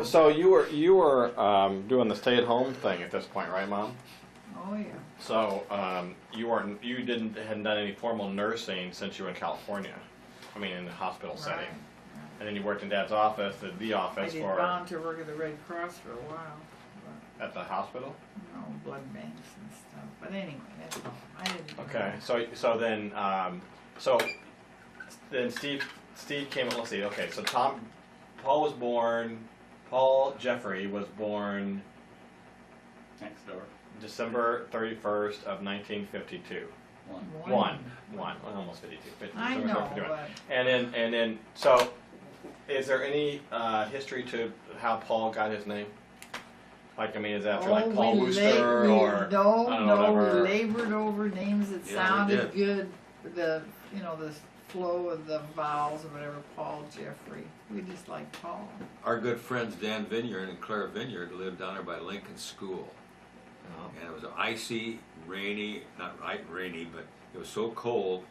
So you were doing the stay-at-home thing at this point, right, Mom? Oh yeah. So hadn't done any formal nursing since you were in California. I mean, in the hospital setting. Right. And then you worked in Dad's office, at the I office did for volunteer work at the Red Cross for a while. at the hospital. But, no, blood banks and stuff. But anyway, that's all. I didn't do Okay. that. So then Steve came. Let's see. Okay. So Paul was born. Paul Jeffrey was born Next door. December 31st of 1952. One, almost 52. I December know, 51. but And then, so, is there any history to how Paul got his name? Like, I mean, is that through like Paul Wooster or no, I don't know, whatever? we labored over names that Yeah, we sounded did. good. The flow of the vowels or whatever. Paul, Jeffrey. We just like Paul. Our good friends Dan Vineyard and Claire Vineyard lived down there by Lincoln School. And it was icy, rainy, not right rainy, but it was so cold.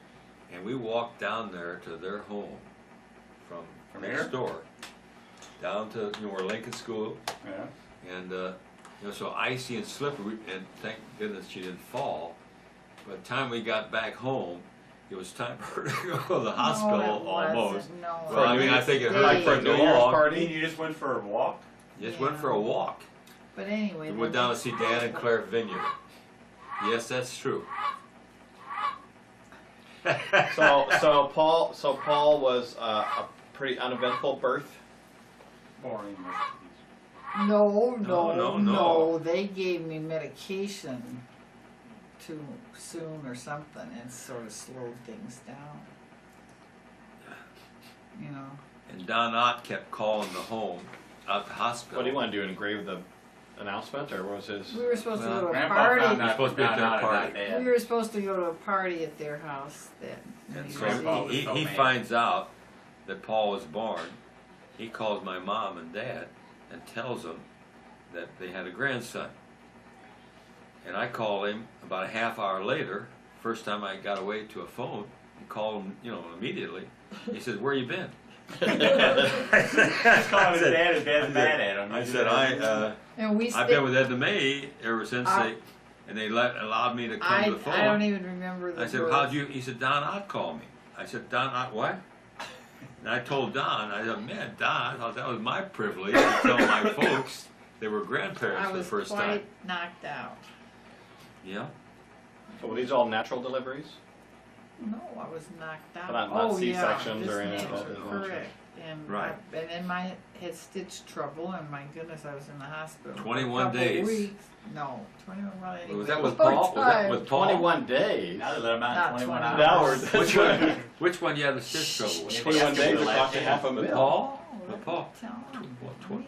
And we walked down there to their home from next here? door. Down to where Lincoln School. Yeah. And so icy and slippery, and thank goodness she didn't fall. By the time we got back home, it was time for her to go to the hospital No, it almost. wasn't. No, Well, I mean, I think it hurt Like for a for New the Year's dog. party? You just went for a walk? Just went for a walk. But anyway, We went down to see Dan and Claire Vineyard. Yes, that's true. So Paul was a pretty uneventful birth. Boring. No. They gave me medication too soon or something, and sort of slowed things down. You know. And Don Ott kept calling the home out the hospital. What do you want to do? Engrave the announcement, or what was his? We were supposed to go to a Grandpa party. found out Supposed to be at their not party. bad. We were supposed to go to a party at their house that And New so Year's Grandpa Eve. was so he mad. finds out that Paul was born. He calls my mom and dad and tells them that they had a grandson. And I call him about a half hour later. First time I got away to a phone, and called him, immediately. He says, "Where you been?" He's calling his dad and dad's mad at him. I said, And we I've been with Edna Mae ever since I- they allowed me to come to the phone. I don't even remember the I said, words. how'd you, he said, Don Ott called me. I said, Don Ott what? And I told Don, I said, man, Don, I thought that was my privilege to tell my folks they were grandparents I for the was first quite time. knocked out. Yeah. So were these all natural deliveries? No, I was knocked out. Not oh C-sections yeah, or just anything like that. correct. And Right. and then my had stitch trouble, and my goodness, I was in the hospital. for a 21 couple days. Weeks. No, 21. Well, anyway, Was that with one Paul? Was that time. with Paul? 21 days. Now they let him out Not in 21 20 hours. Which one? Which one you had the stitch trouble with? 21 days With it cost you half a With million. Paul? Oh, With Paul? tell him.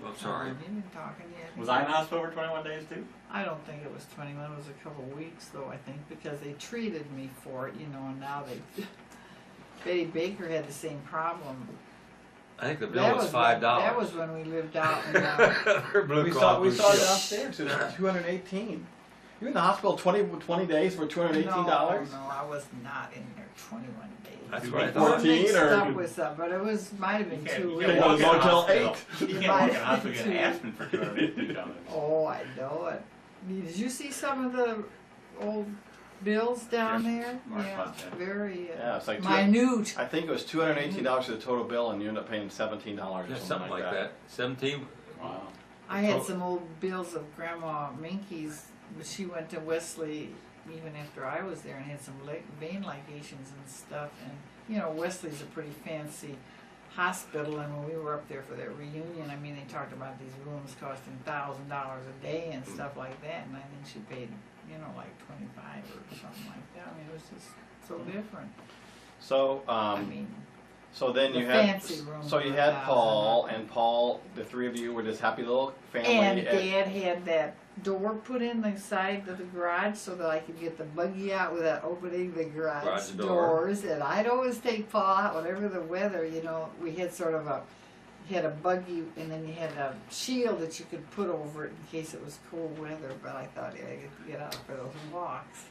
I'm sorry. You've been talking yet. Was I in the hospital for 21 days too? I don't think it was 21. It was a couple weeks, though. I think because they treated me for it, and now they. Betty Baker had the same problem. I think the bill was $5. That was when we lived out in. Her Blue We Cross saw Blue it Shield. downstairs. It was 218. You were in the hospital 20 days for $218. No, I was not in there 21 days. That's You what I mean thought. 14 mixed or- up with some, but it might have been 2 can't weeks. go to walk in Motel the 8. hospital. You You can't walk in the might- hospital and get aspirin for $250. Oh, I know it. Did you see some of the old bills down there? Mark Yeah, must have. very Yeah, it's like minute. I think it was $218 for the total bill, and you end up paying $17 or Yeah, something like that. 17. Wow. I had some old bills of Grandma Minky's, but she went to Wesley even after I was there and had some vein ligations and stuff. And Wesley's a pretty fancy hospital, and when we were up there for that reunion, I mean, they talked about these rooms costing $1,000 a day and stuff like that, and I think she paid, like 25 or something like that. I mean, it was just so different. So, I mean, so then the you had, fancy rooms so you were had 1,000. Paul, and Paul, the three of you were this happy little family. and at- Dad had that door put in the side of the garage so that I could get the buggy out without opening the garage door. doors. And I'd always take Paul out, whatever the weather, we had sort of you had a buggy, and then you had a shield that you could put over it in case it was cold weather. But I thought, I get to get out for those walks.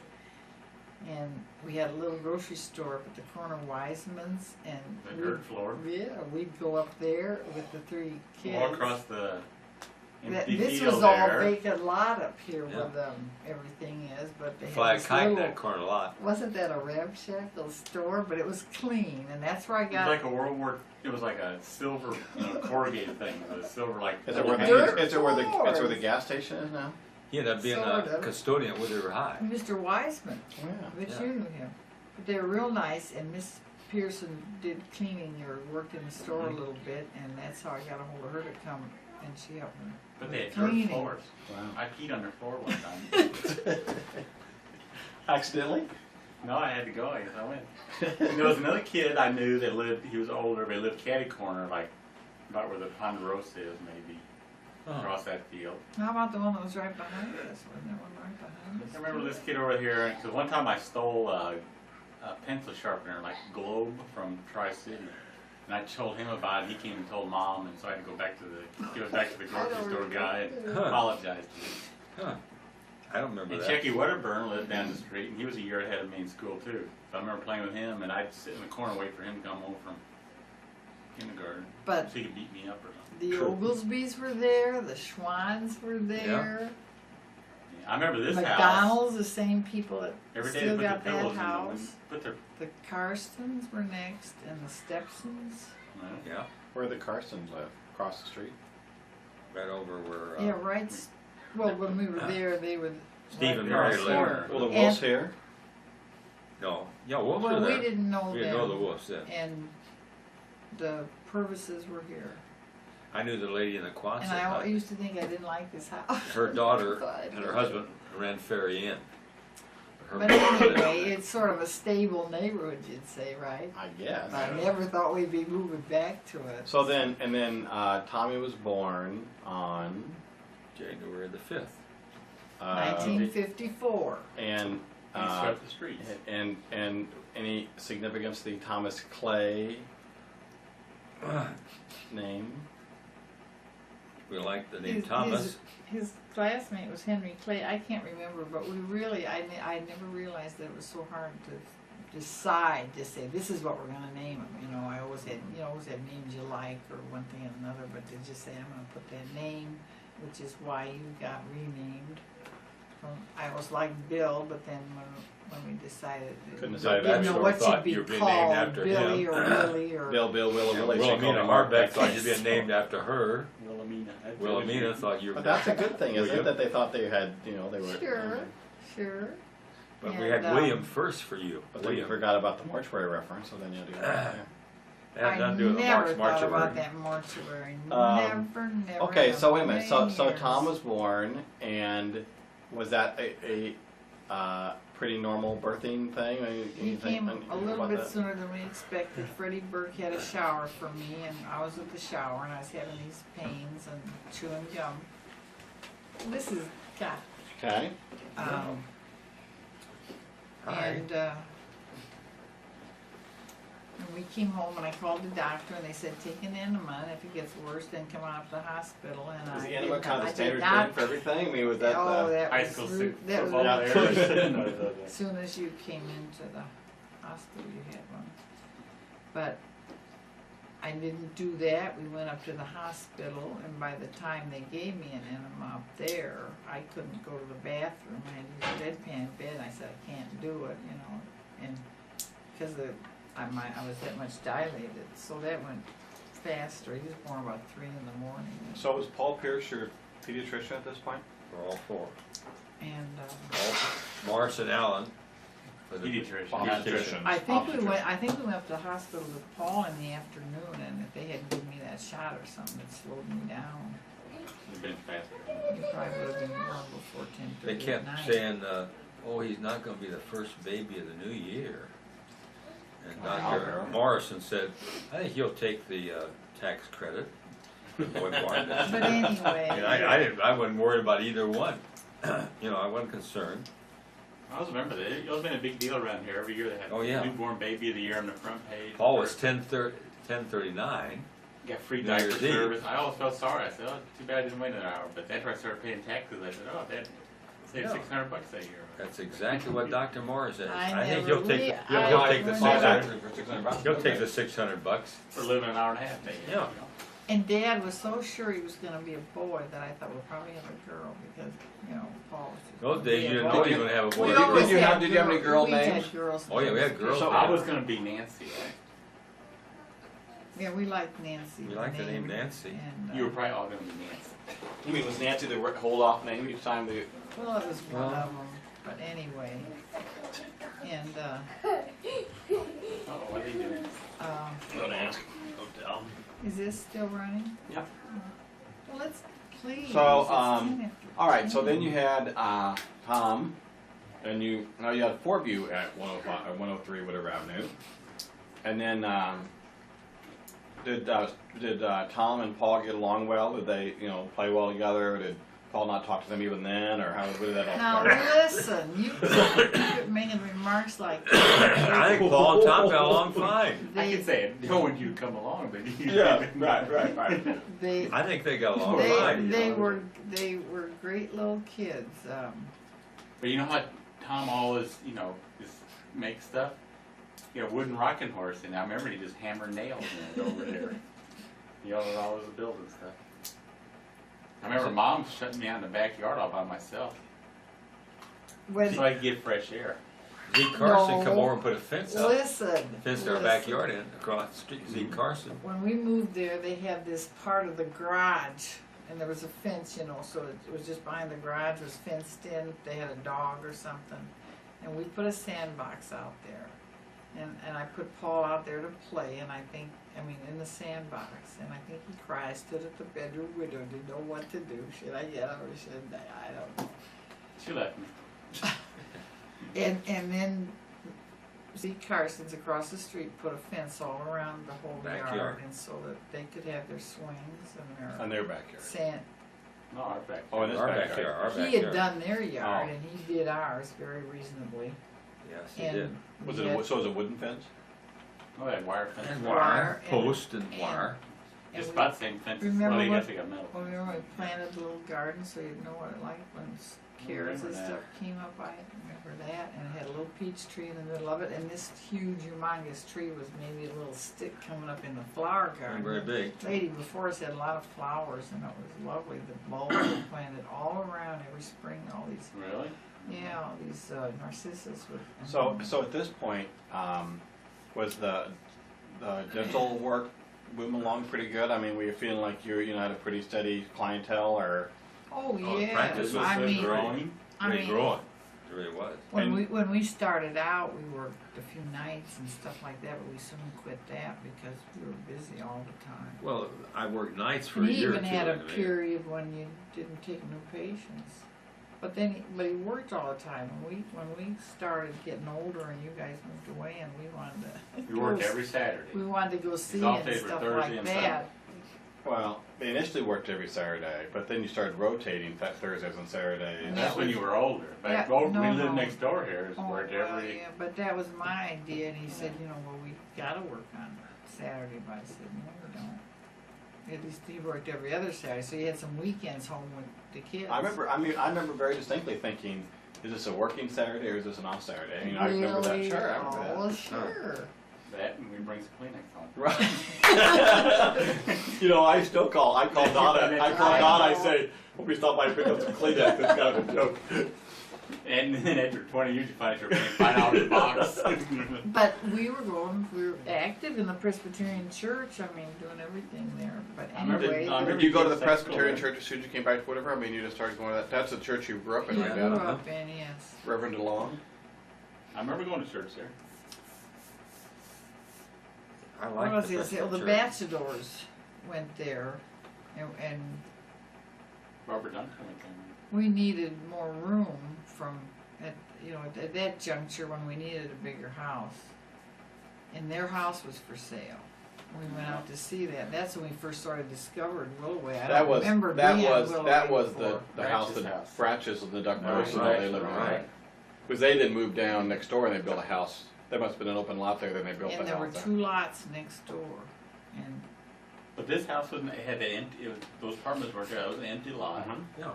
And we had a little grocery store up at the corner of Wiseman's, and The dirt floor. yeah, we'd go up there with the 3 kids. Walk across the empty This field was all there. vacant lot up here Yeah. where everything is, but they had Flag this kite in little, that corner lot. wasn't that a ramshackle store? But it was clean, and that's where I It was got. like a World War. It was like a silver, corrugated thing. It was silver like. Is it where Dirt the, is it where the, it's where the floors. gas station is now? He ended up being Sort a of. custodian at Wither High. Mr. Wiseman, Yeah. but Yeah. you knew him. But they were real nice, and Miss Pearson did cleaning or worked in the store a little bit, and that's how I got a hold of her to come, and she helped me. But they had Cleaning. dirt floors. Wow. I peed on their floor one time. Accidentally? No, I had to go. I guess I went. And there was another kid I knew that lived. He was older, but he lived catty corner, like about where the Ponderosa is, maybe Oh. across that field. How about the one that was right behind us? Wasn't there one right behind us? I remember this kid over here, because one time I stole a pencil sharpener, like Globe from Tri-City. And I told him about it. He came and told Mom, and so I had to go back to give it back to the grocery store guy and Huh. apologize to him. Huh. I don't remember And that. Checky Wedderburn lived down the street, and he was a year ahead of me in school too. So I remember playing with him, and I'd sit in the corner and wait for him to come home from kindergarten, But so he could beat me up or something. the Oglesbys were there, the Schwans were there, Yeah, I remember this house. McDonald's, the same people that Every day still they put got their that pillows in them house. and put their. The Karstens were next, and the Stepsons. Yeah, Where the Carsons live? Across the street? right over where Yeah, right. Well, when we were there, they were. Steve and right Mary across lived. there. Well, the And- Wolves here? No, yeah, Wolves Well, were we there. didn't know We them. didn't know the Wolves then. And the Purvises were here. I knew the lady in the Quonset And I hut. used to think I didn't like this house. Her daughter But I and her did. husband ran Ferry Inn. Her But anyway, it's sort of a stable neighborhood, you'd say, right? I guess. I never thought we'd be moving back to it. So then, and then Tommy was born on January the 5th. 1954. and He swept the streets. and any significance to the Thomas Clay name? We like the name Thomas. His classmate was Henry Clay. I can't remember, but we really, I never realized that it was so hard to decide to say this is what we're going to name him. You know, I always had, always had names you like or one thing and another, but to just say I'm going to put that name, which is why you got renamed. I always liked Bill, but then when we decided, Couldn't we decide. didn't know Sure what thought you'd you were be being named called, after Billy him. or Willie or Bill, Willa, Willie. she called Wilhelmina him Hardbeck Hardbeck. thought you'd been named after her. Wilhelmina. Wilhelmina thought you were. But that's a good thing, isn't it? William. That they thought they had, they were. Sure. But we And, had William first for you. But then you William. forgot about the mortuary reference, so then you had to go back there. That had nothing to do with the never March thought about March. that mortuary. Never. Okay, in so a wait a minute. million So years. Tom was born, and was that a pretty normal birthing thing? I mean, He you think- came anything a little about bit that? sooner than we expected. Freddie Burke had a shower for me, and I was at the shower, and I was having these pains and chewing gum. This is God. Okay. And we came home, and I called the doctor, and they said take an enema, and if it gets worse, then come on up to the hospital. And Was I the enema did kind not- of I the standard did not- thing for everything? I mean, was that Oh, the... that High was school that was football really there. as soon as you came into the hospital, you had one. But I didn't do that. We went up to the hospital, and by the time they gave me an enema up there, I couldn't go to the bathroom. I had to use a bedpan bed. I said, I can't do it, and because I was that much dilated, so that went faster. He was born about 3 in the morning. So was Paul Pierce your pediatrician at this point? For all four. And Morris and Allen. For the Pediatrician. Pediatrician. I think we went up to the hospital with Paul in the afternoon, and if they had given me that shot or something, it slowed me down. It's been faster. You probably would have been born before 10:30 They kept at night. saying, oh, he's not going to be the first baby of the new year. And Wow. Dr. Morrison said, I think he'll take the tax credit. The boy born. But anyway, And I wasn't worried about either one. I wasn't concerned. I always remember that. It's been a big deal around here. Every year they had Oh, yeah. newborn baby of the year on the front page. Paul was 1039. Got free New diaper Year's Eve. service. I always felt sorry. I said, oh, too bad I didn't wait an hour. But after I started paying taxes, I said, oh, that Save Yeah. $600 a year. That's exactly what Dr. Morris says. I I think never- he'll take, we- he'll I- take the when $600. He'll take the $600. For living an hour and a half day. Yeah. And Dad was so sure he was gonna be a boy that I thought we'll probably have a girl because, you know, Paul was just. Those gonna days be a you didn't boy. know you were gonna have a We boy. Did always you have- had did you have any girl we had names? girls' Oh, yeah, we had names. girls' So names. I was gonna be Nancy, right? Yeah, we liked Nancy. We like the name Nancy. And, You were probably all gonna be Nancy. You mean was Nancy the hold off name each time? well, it was one Well. of them, but anyway. And, Oh, what are you doing? Don't ask. Don't tell. is this still running? Yep. Well, let's, please. So, it's 10 after All right. So 10. then you had Tom, and you had four of you at 105 or 103 whatever avenue, and then did Tom and Paul get along well? Did they play well together? Did Paul not talk to them even then, or how did that all Now start? listen, you quit making remarks like I think Paul and Tom got along fine. I they, could say it knowing you'd come along, but you Yeah. Right. they, I think they got along they, fine. they were great little kids. But you know how Tom always, just makes stuff? Wooden rocking horse, and I remember he just hammered nails in it over there. He was always building stuff. I remember Mom shutting me out in the backyard all by myself When, so I could get fresh air. Zeke Carson No. come over and put a fence up, listen, fenced our listen. backyard in across the street. Zeke Carson. When we moved there, they had this part of the garage, and there was a fence, so it was just behind the garage, was fenced in. They had a dog or something, and we put a sandbox out there, and I put Paul out there to play, and in the sandbox, and I think he cried, stood at the bedroom window, didn't know what to do. Should I get him or shouldn't I? I don't know. She left me. And then Zeke Carson's across the street put a fence all around the whole Backyard. yard, and so that they could have their swings and On their their backyard. sand. No, our backyard. Oh, in this Our backyard. backyard. Our He backyard. had done their yard, Oh. and he did ours very reasonably. Yes, he And did. Was we it had- so? Was it a wooden fence? Oh, that wire fence. And Wire wire, and- post and and- wire. and Just we- about the same fence. Remember Well, you what- guess they got metal. When we planted the little garden, so you'd know what it like when carrots and remember stuff came up. I remember that, and it had a little peach tree in the middle of it, and this huge, humongous tree was maybe a little stick coming up in the flower garden. Very big. The lady before us had a lot of flowers, and it was lovely. The bulbs were planted all around every spring. All these, Really? yeah, all these narcissus with. So at this point, was the dental work moving along pretty good? I mean, were you feeling like you had a pretty steady clientele, or Oh Oh, yeah, practice was I mean, growing. Great growing. It really was. And- when we started out, we worked a few nights and stuff like that, but we soon quit that because we were busy all the time. Well, I worked nights for And a he year or even two. had a in the main. period when you didn't take new patients. But then, but he worked all the time. When we started getting older and you guys moved away and we wanted to. We worked go- every Saturday. We wanted to go see His off and days were stuff Thursday like and that. well, they initially worked every Saturday, but then you started rotating Thursdays and Saturdays. And that's when you were older. Back Yeah, over, no, we lived no. next door here. Is Oh, worked well, every. yeah, but that was my idea, and he said, well, we gotta work on Saturday, but I said, no, we don't. At least he worked every other Saturday, so he had some weekends home with the kids. I remember very distinctly thinking, is this a working Saturday or is this an off Saturday? I mean, I remember that. Really? Sure, I remember Oh, that. sure. That and we bring some Kleenex home. Right. I still call. I call Donna. I call I Donna. I know. say, "Hope you stop by and pick up some Kleenex." It's kind of a joke. And then after 20 years, you find you're paying $5 a box. But we were active in the Presbyterian church, doing everything there, but I remember- anyway. I remember Did you go to the Sex Presbyterian school, church as soon as you came back to whatever? I mean, you just started going to that. That's the church you grew up in, Yeah, right, grew Dad? up in, yes. Reverend DeLong. I remember going to church there. I What like was I the gonna say? Oh, the Presbyterian. Bachelors went there, and Robert Duncan went there. we needed more room at that juncture when we needed a bigger house. And their house was for sale. We went out to see that. That's when we first started discovered Willoway. I That don't was remember that being was Willoway that was before. the house Fratch's that house. Fratch's and the Duck Right, Nurse right, they lived in. right. Because they didn't move down next door and they built a house. There must have been an open lot there. Then they built And the there were house. there. 2 lots next door. And But this house wasn't. It had the empty. Those apartments were. It was an empty lot. Mhm. Yeah.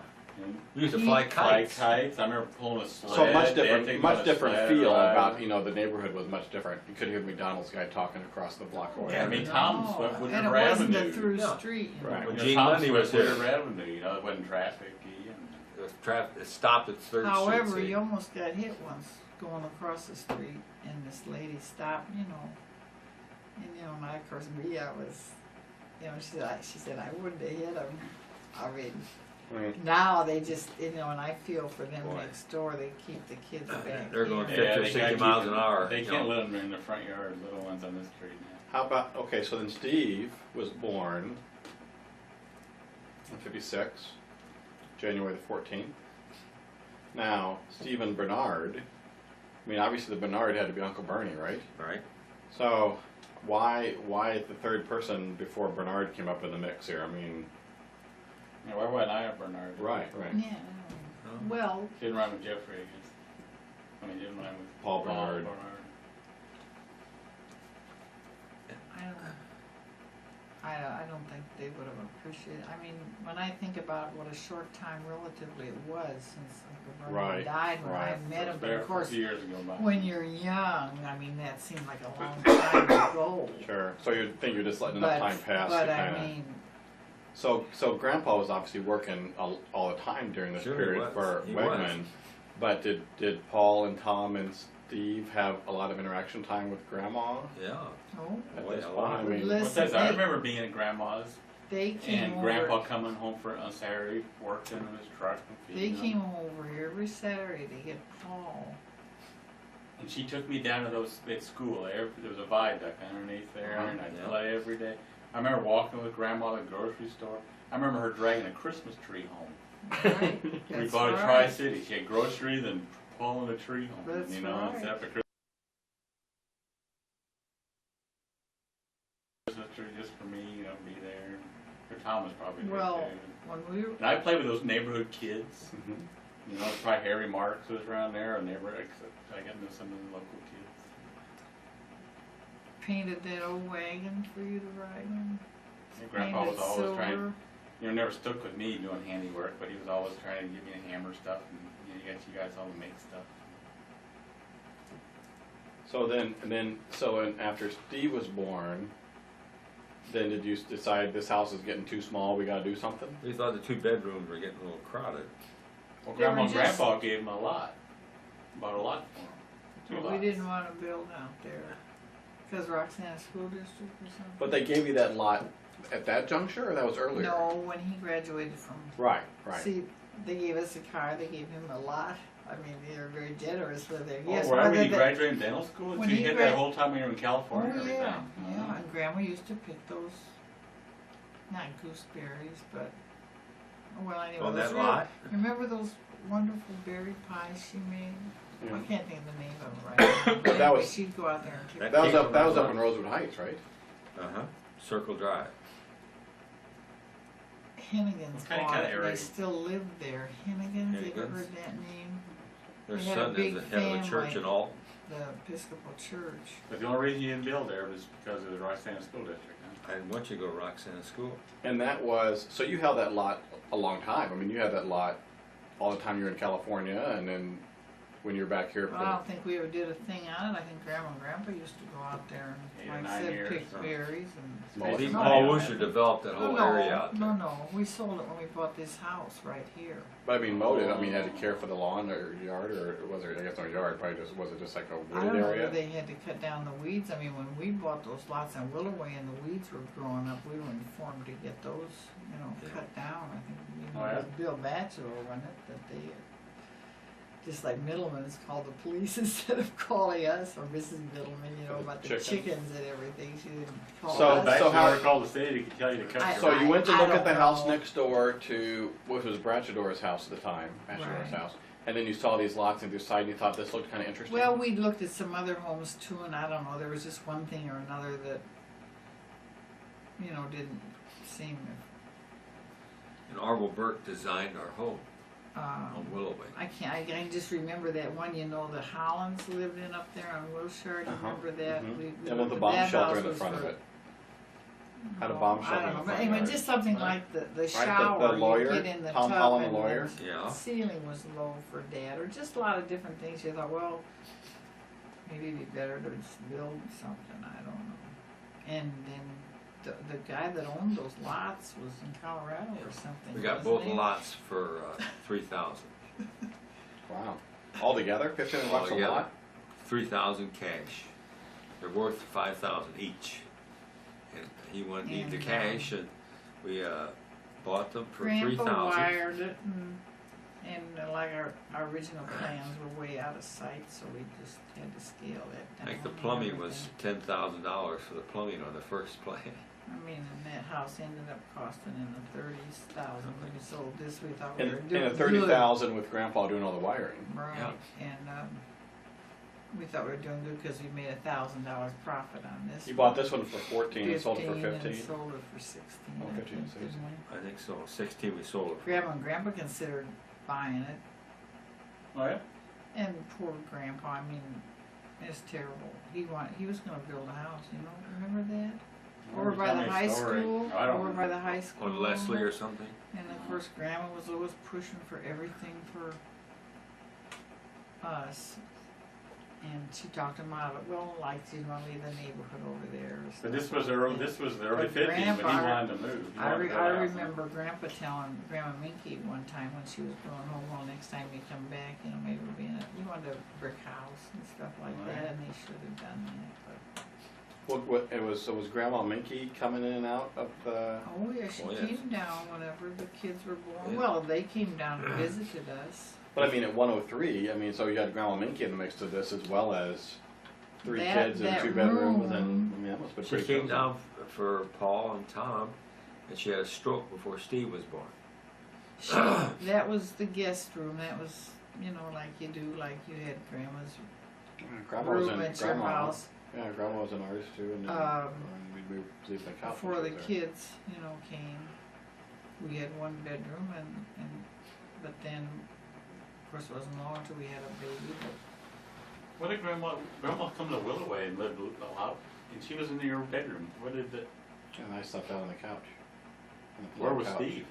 We used to fly kites. I remember pulling a sled. So much Dad taking different, me much on a different sled feel ride. about, you know, the neighborhood was much different. You could hear the McDonald's guy talking across the block away. Yeah, I mean, Tom's No, went and Woodruff it wasn't a Avenue. through Yeah. street. You know. Right. When Gene Tom's Lundy went was here. Woodruff Avenue, you know, it wasn't traffic-y. And It stopped at Third However, Street. you almost got hit once going across the street, and this lady stopped, you know, and you know, and of course me, I was, you know, she said I wouldn't have hit him. I mean, Right. now they just, you know, and I feel for them Boy. next door. They keep the kids back. They're going here. 50 or they 60 gotta miles keep an hour. They you can't know. let them in the front yard, little ones on this street now. How about, okay, so then Steve was born in 56, January the 14th. Now, Steve and Bernard, I mean, obviously the Bernard had to be Uncle Bernie, right? Right? So, why the third person before Bernard came up in the mix here? I mean, Yeah, why wasn't I a Bernard? right. Yeah. Well, Didn't rhyme with Jeffrey, I guess. I mean, didn't rhyme with Paul Bernard. I don't think they would have appreciated. I mean, when I think about what a short time relatively it was since Uncle Bernie Right, died when I right. met him, but There of for course, 2 years ago, but when you're young, I mean, that seemed like a long time ago. Sure. So you think you're just letting enough time pass but to I kind of. mean, So Grandpa was obviously working all the time during this Sure he period was. for He Wegman. was. But did Paul and Tom and Steve have a lot of interaction time with Grandma Yeah. oh, at Boy, this a point? lot. I mean, Listen, what's that? I they- remember being at Grandma's they came and over. Grandpa coming home on Saturday, working in his truck and They feeding came them. over here every Saturday to get Paul. And she took me down to that school. There was a viaduct underneath there, and I'd Yeah. play every day. I remember walking with Grandma to the grocery store. I remember her dragging a Christmas tree home. Right? We That's bought a right. Tri-City. She had groceries and pulling a tree home. That's you know, right. and set up a Christmas tree just for me, you know, be there. Her Tom was probably there Well, too. when we were, And I played with those neighborhood kids. Mhm. You know, probably Harry Marks was around there, a neighbor. I got to know some of the local kids. painted that old wagon for you to ride in. And Grandpa was Painted always trying. silver. You know, never stuck with me doing handiwork, but he was always trying to give me a hammer stuff, and you know, you guys all to make stuff. So after Steve was born, then did you decide this house is getting too small? We got to do something? We thought the 2 bedrooms were getting a little crowded. Well, They were Grandma and just- Grandpa gave him a lot, bought a lot for him. 2 But lots. we didn't want to build out there because Roxana School District or something. But they gave you that lot at that juncture, or that was earlier? No, when he graduated from. Right, right. See, they gave us a car. They gave him a lot. I mean, they were very generous with it. Oh, Yes, right when other he than- graduated from dental school, so when you he had grad- that whole time we were in California Oh and yeah, everything. yeah. And Grandma used to pick those, not gooseberries, but well, anyway. On those that real- lot? Remember those wonderful berry pies she made? Yeah. I can't think of the name of them right now. But That anyway, was- she'd go out there and pick. That That was came up. from That that was up lot. in Rosewood Heights, right? Uh-huh. Circle Drive. Hennigan's What kind bought of it. They area? still live there. Hennigan's, you ever Hennigan's? heard that name? Their They had a son is big the head of a church family. in Alton. The Episcopal Church. But the only reason you didn't build there was because of the Roxana School District. Huh? I didn't want you to go to Roxana School. And that was, so you held that lot a long time. I mean, you had that lot all the time you were in California, and then when you were back here. Well, I don't think we ever did a thing on it. I think Grandma and Grandpa used to go out there and, 8 or like 9 I said, years, pick so. berries and. Well, I think no, Paul no. Wusher developed that whole area out there. No, we sold it when we bought this house right here. But I mean, mowed it. I mean, had to care for the lawn or yard, or was there? I guess no yard. Probably just was it just like a I wooded don't know area? if they had to cut down the weeds. I mean, when we bought those lots in Willoway and the weeds were growing up, we were informed to get those, Yeah. cut down. I think Oh, yeah? it was Bill Batchelor, wasn't it, that they, just like Middleman's called the police instead of calling us, or Mrs. Middleman, about the Chickens. chickens and everything. She didn't call So- us. Back so when how- you were called the city, could tell you to cut I- your So you went to I look at don't the house know. next door to what was Bratchador's house at the time, Bratchador's Right. house, and then you saw these lots and you decided you thought this looked kind of interesting. Well, we looked at some other homes too, and I don't know, there was just one thing or another that, didn't seem, And Orville Burke designed our home um, on Willoway. I can just remember that one, the Hollands lived in up there on Wilshire, do you Uh-huh. remember that? Mhm. We And with looked the at bomb that shelter house in the was front of for- it. Had a No, bomb I shelter don't in know, the but front anyway, yard. just something Right. like the the shower, lawyer, you get in the Tom tub Holland, and the lawyer. Yeah. the ceiling was low for Dad, or just a lot of different things. You thought, well, maybe it'd be better to just build something. I don't know. And then the guy that owned those lots was in Colorado or something. We got wasn't both he? lots for $3,000. Wow. All together, $1,500 a Altogether. lot. 3,000 cash. They're worth 5,000 each. And he wanted the And, cash, and we bought them for Grandpa 3,000. wired it, and like our original plans were way out of sight, so we just had to scale that I down. think the and plumbing was everything. $10,000 for the plumbing on the first plan. I mean, and that house ended up costing in the 30,000 when we sold this. We thought we And, were and doing a good. 30,000 with Grandpa doing all the wiring. Right, Yeah. and we thought we were doing good because we made $1,000 profit on this. You bought this one for 14 and sold it for 15 15. and sold it for 16. Oh, I 15, think, 16. didn't we? I think so. 16 we sold it for. Grandma and Grandpa considered buying it, Oh, yeah? and poor Grandpa. I mean, it's terrible. He was going to build a house. You know, remember that? Over by the high school. I don't Over by the high school. On Leslie or something? And of course, Grandma was always pushing for everything for us. And she talked him out of it. Well, like she didn't want to leave the neighborhood over there. Or But this stuff was the like early, that. this was the early But 50s when he Grandpa- wanted to move. He I wanted to build a house. remember Grandpa telling Grandma Minky one time when she was going home, well, next time you come back, you know, maybe we'll be in you wanted a brick house and stuff like Right. that, and they should have done that. But So was Grandma Minky coming in and out of the? oh yeah, she Oh, yes. came down whenever the kids were born. Yeah. Well, they came down and visited us. But I mean, at 103, I mean, so you had Grandma Minky in the mix to this as well as three That- kids and that 2 bedrooms, and room- I mean, that must have been She pretty came cozy. down for Paul and Tom, and she had a stroke before Steve was born. That was the guest room. That was, you know, like you do, like you had Grandma's Yeah, Grandma was room in at your Grandma. house. Yeah, Grandma was in ours too, and then we'd move sleep in the couch. Before the there. kids, you know, came. We had one bedroom, and but then, of course, it wasn't long until we had a baby. But What did Grandma come to Willoway and lived out, and she was in your bedroom. What did the, And I slept out on the couch. On the where floor was couch. Steve?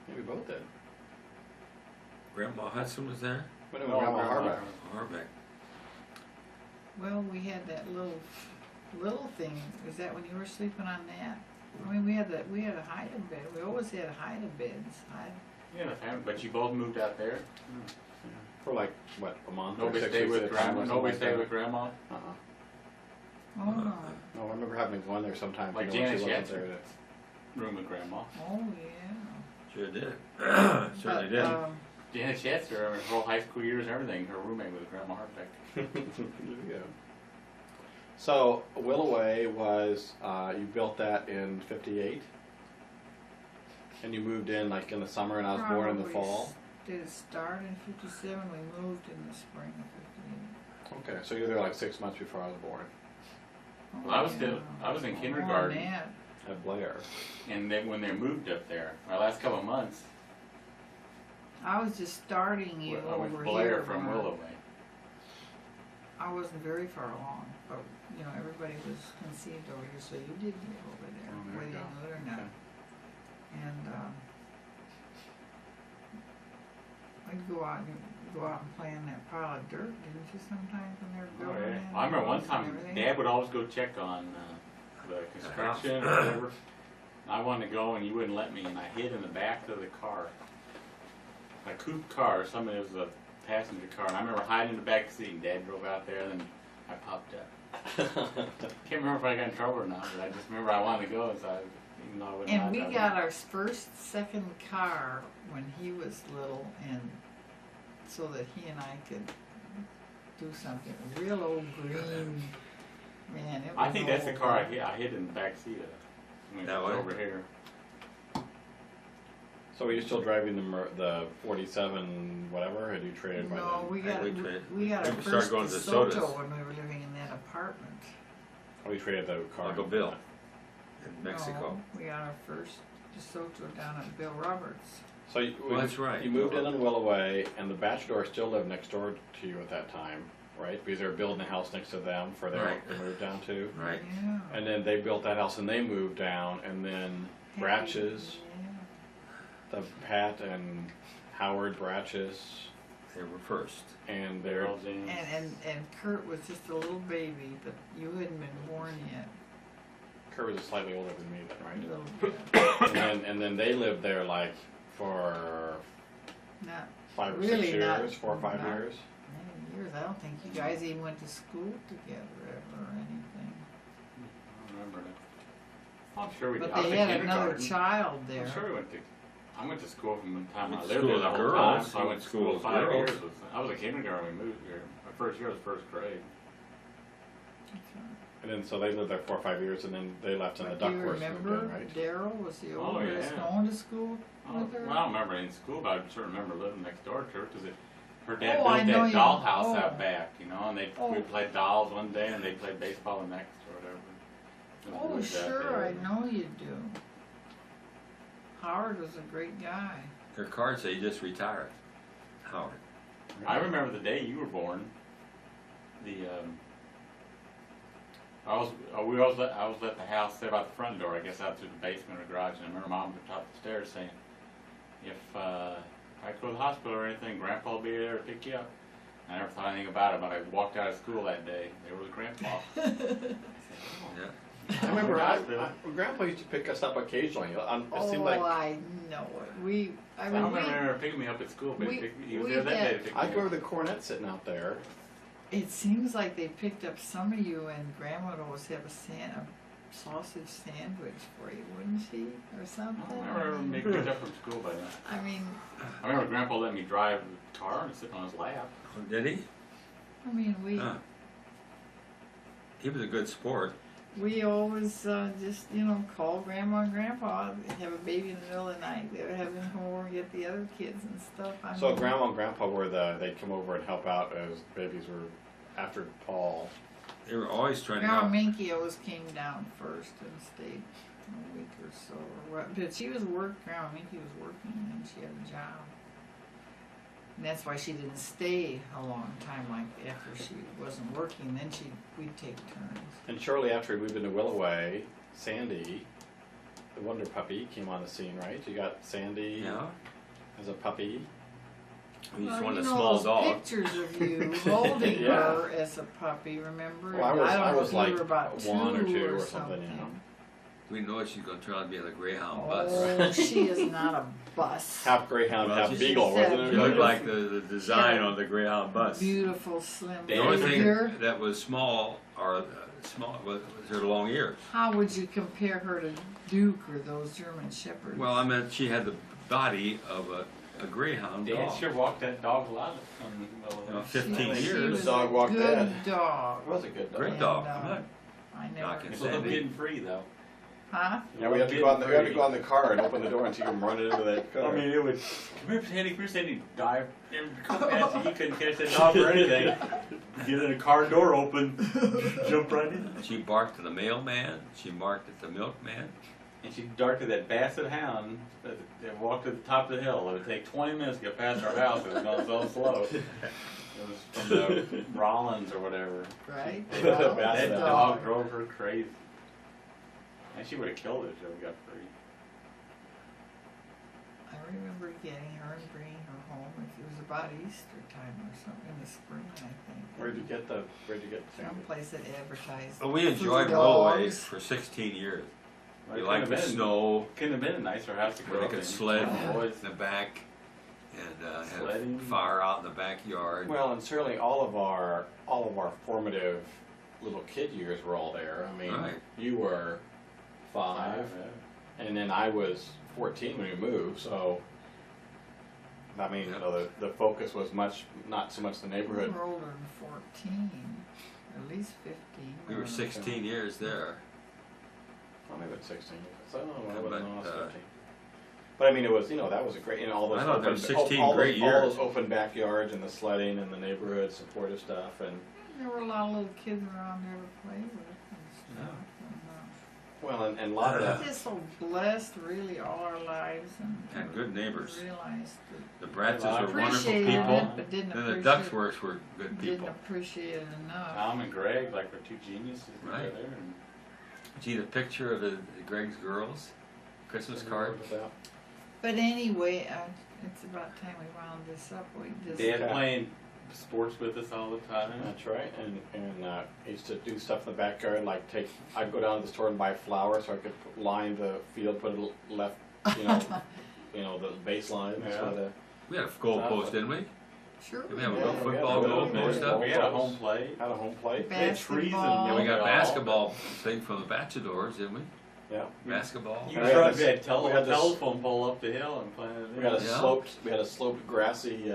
Yeah, we both did. Grandma Hudson was there? What about Grandma Harbeck? Harbeck. well, we had that little thing. Was that when you were sleeping on that? I mean, we had a hide-in bed. We always had hide-in beds. Yeah, the family, but you both moved out there? For like, what, a month? or Nobody 6 stayed weeks with at a time Grandma? or something Nobody like stayed that? with Grandma? Uh-uh. Oh no. No, I remember having to go in there sometimes. Like Janet when she wasn't Schatzer. there to- Room with Grandma? Oh yeah. Sure did. Certainly But, did. Janet Schatzer, her whole high school years and everything, her roommate was Grandma Harbeck. Yeah. So Willoway was you built that in '58, and you moved in like in the summer, and I was born in the Probably fall. Did it start in '57? We moved in the spring of '58. Okay, so you were there like 6 months before I was born Well, I was in More kindergarten. than that. at Blair. And then when they moved up there, my last couple of months, I was just starting you I went over Blair here. from Mark. Willoway. I wasn't very far along, but you know everybody was conceived over here, so you did live over there, Oh, there whether you you go. knew it or not. Okay. And I'd go out and play in that pile of dirt, didn't you? Sometimes when they were Oh, building yeah. that I remember one house and time, everything? Dad would always go check on the construction or whatever. I wanted to go and you wouldn't let me, and I hid in the back of the car. A coupe car, somebody was a passenger car, and I remember hiding in the back seat, and Dad drove out there, and then I popped up. Can't remember if I got in trouble or not, but I just remember I wanted to go, and so even though I wouldn't And mind, we I got went. our second car when he was little, and so that he and I could do something. A real old green, man. It I was think that's the old. car I hid in the back seat of when it That was way? over here. So were you still driving the 47 whatever? Had you traded by No, then? we got we traded- we got our we started first going to DeSoto sodas. when we were living in that apartment. Oh, you traded the car. Uncle Bill in Mexico. No, we got our first DeSoto down at Bill Roberts. So you, Well, that's right. You moved in Willoway, and the bachelor still lived next door to you at that time. right? Because they were building a house next to them for their Right. to move down to. Right. Yeah. And then they built that house and they moved down, and then Bratches, Yeah. the Pat and Howard Bratches, They were first. and their Earl James. And Kurt was just a little baby, but you hadn't been born yet. Kurt was slightly older than me then, A right? little bit. And then they lived there like for Not 5 or Really 6 not- years, 4 or 5 not- years. many years. I don't think you guys even went to school together ever or anything. I don't remember that. I'm sure we did. But I was they in had another kindergarten. child there. I'm sure we went to. I went to school from the time I Went to lived school there the with whole girls. time. So I went to school School with 5 girls. years. I was a kindergarten when we moved here. My first year was first grade. That's right. And then so they lived there 4 or 5 years, and then they left and the Do you Duckworths moved remember in, right? Daryl was the Oh, oldest yeah. going to school Oh, with her? well, I don't remember in school, but I sure remember living next door to her because her dad Oh, I built know that you- dollhouse oh. out back, you know, and we Oh. played dolls one day and they played baseball the next or whatever. It was Oh, really that sure, there. I know you do. Howard was a great guy. Her card say he just retired. Howard. I remember the day you were born. I was at the house there by the front door, I guess out through the basement or garage, and I remember Mom at the top of the stairs saying, if I go to the hospital or anything, Grandpa will be there to pick you up. I never thought anything about it, but I walked out of school that day. There was Grandpa. Yeah. I remember Hospital. Grandpa used to pick us up occasionally. It seemed Oh, like I know it. I I mean, don't remember picking me up at school, but he was we there that had- day to pick me I up. remember the cornet sitting out there. it seems like they picked up some of you, and Grandma would always have a sausage sandwich for you, wouldn't she, or something? I don't remember being picked up from school by then. I mean, I remember Grandpa letting me drive the car and sit on his lap. Oh, did he? we Huh. He was a good sport. we always just call Grandma and Grandpa, have a baby in the middle of the night. They would have them come over and get the other kids and stuff. So Grandma and Grandpa they'd come over and help out as babies were after Paul. They were always trying to Grandma help. Minky always came down first and stayed a week or so, or what. But she was Grandma Minky was working and she had a job. And that's why she didn't stay a long time. Like after she wasn't working, then we'd take turns. And shortly after we moved into Willoway, Sandy, the Wonder Puppy, came on the scene, right? You got Sandy Yeah. as a puppy. We just Well, wanted a you small those dog. pictures of you holding Yeah. her as a puppy, remember? Well, I was- don't I know was if you like were about 1 or 2 or or something, you know. We know she's going to turn out to be on the Greyhound bus. Oh, she is not a bus. Half Greyhound, Well, half she- Beagle, she said wasn't She it? looked like the design on the Greyhound bus. Beautiful, slim The only figure. thing that was small was her long ears. How would you compare her to Duke or those German Shepherds? Well, I mean, she had the body of a Greyhound Dad dog. sure walked that dog a lot. You know, 15 She years. was Dog a walked good dead. dog. It was a good dog. Great And, dog. I'm not I never. knocking It's a little Sandy. getting free though. Huh? Yeah, we have to go on the car and open the door and see him running into that car. I mean, it would. Come here, Sandy. Come here, Sandy. Dive. You couldn't catch that dog or anything. Get in a car door open, jump right in. She barked at the mailman. She barked at the milkman. And she darted that basset hound that walked to the top of the hill. It would take 20 minutes to get past our house. It was going so slow. It was from the Rollins or whatever. Right? That That Dog. dog drove her crazy. And she would have killed it if we got free. I remember getting her and bringing her home. It was about Easter time or something in the spring, I think. Where'd you get the Sandy? Someplace that advertised. But we enjoyed food Willoway dogs. for 16 years. Well, We it liked couldn't the have been- snow, Couldn't have been a nicer house to grow where they up could in. sled Yeah. Boys. in the back and had Sledding. a fire out in the backyard. Well, and certainly all of our formative little kid years were all there. I mean, Right. you were 5, and then I was 14 when we moved. So, I mean, the focus was not so much the We neighborhood. were older than 14, at least 15. We were 16 years there. Well, maybe it's 16. So, no, Yeah, I wasn't but, I was 15. But I mean, it was, that was a great, all those I thought there open, were 16 all great those, years. all those open backyards and the sledding and the neighborhood supportive stuff. And There were a lot of little kids around there to play with and stuff. And, Well, and a lot of We're that. just so blessed, really, all our lives, And good neighbors. realized The Bratses were wonderful appreciated people. it, but didn't And the appreciate Ducksworths were good didn't people. appreciate it enough. Tom and Greg, like, were two geniuses Right. together. And See the picture of the Greg's girls? Christmas card? But anyway, it's about time we wound this up. We just Dad playing sports with us all the time. That's right, and I used to do stuff in the backyard, like I'd go down to the store and buy flowers so I could line the field, put it left, the baseline. Yeah. So the, We had a goal post, didn't we? sure. Did we have a Yeah, little we had football a goal goal post post. up? We had a home plate. had a home plate. We had trees and Basketball. Yeah, we got all. basketball thing from the Bachelors, didn't we? Yeah. Basketball. You We had tried this- to we had this- telephone pole up the hill and play it. We had a Yeah. sloped grassy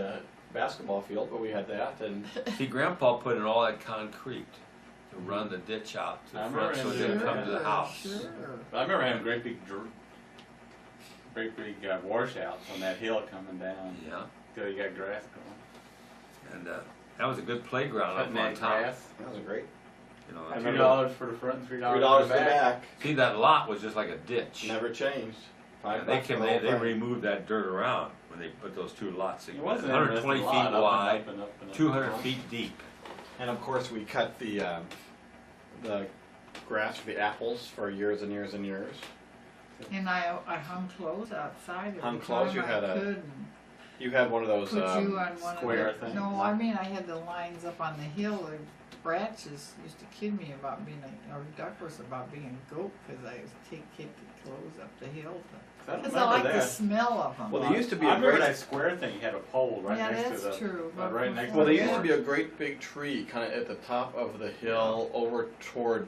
basketball field, but we had that, and See, Grandpa put in all that concrete to run the ditch out to I the remember front so it him didn't doing come to the Sure, house. Sure. But I remember having great big washouts on that hill coming down Yeah, till you got grass going. and that was a good playground up Cutting on that top. grass. that was great. You know, I $2 remember- for the front and $3 $3 for for the back, see, that lot was just like a ditch. never changed. And they removed that dirt around when they put those two lots It together. was an 120 interesting feet lot, wide, up and up and up. 200 feet deep. And of course, we cut the grass for the apples for years and years and years. And I hung clothes outside every Hung clothes, time you had I a could. And You had one of those. put you on one square of the, thing? No, I mean I had the lines up on the hill. The branches used to kid me about being or Duckworth about being a goat because I was take the clothes up the hill. I don't Because I like remember the that. smell of them. Well, there used to be I a remember great. that square thing. You had a pole right yeah, next that's to the. true. But right next to Well, there before used to that- be a great big tree kind of at the top of the hill over toward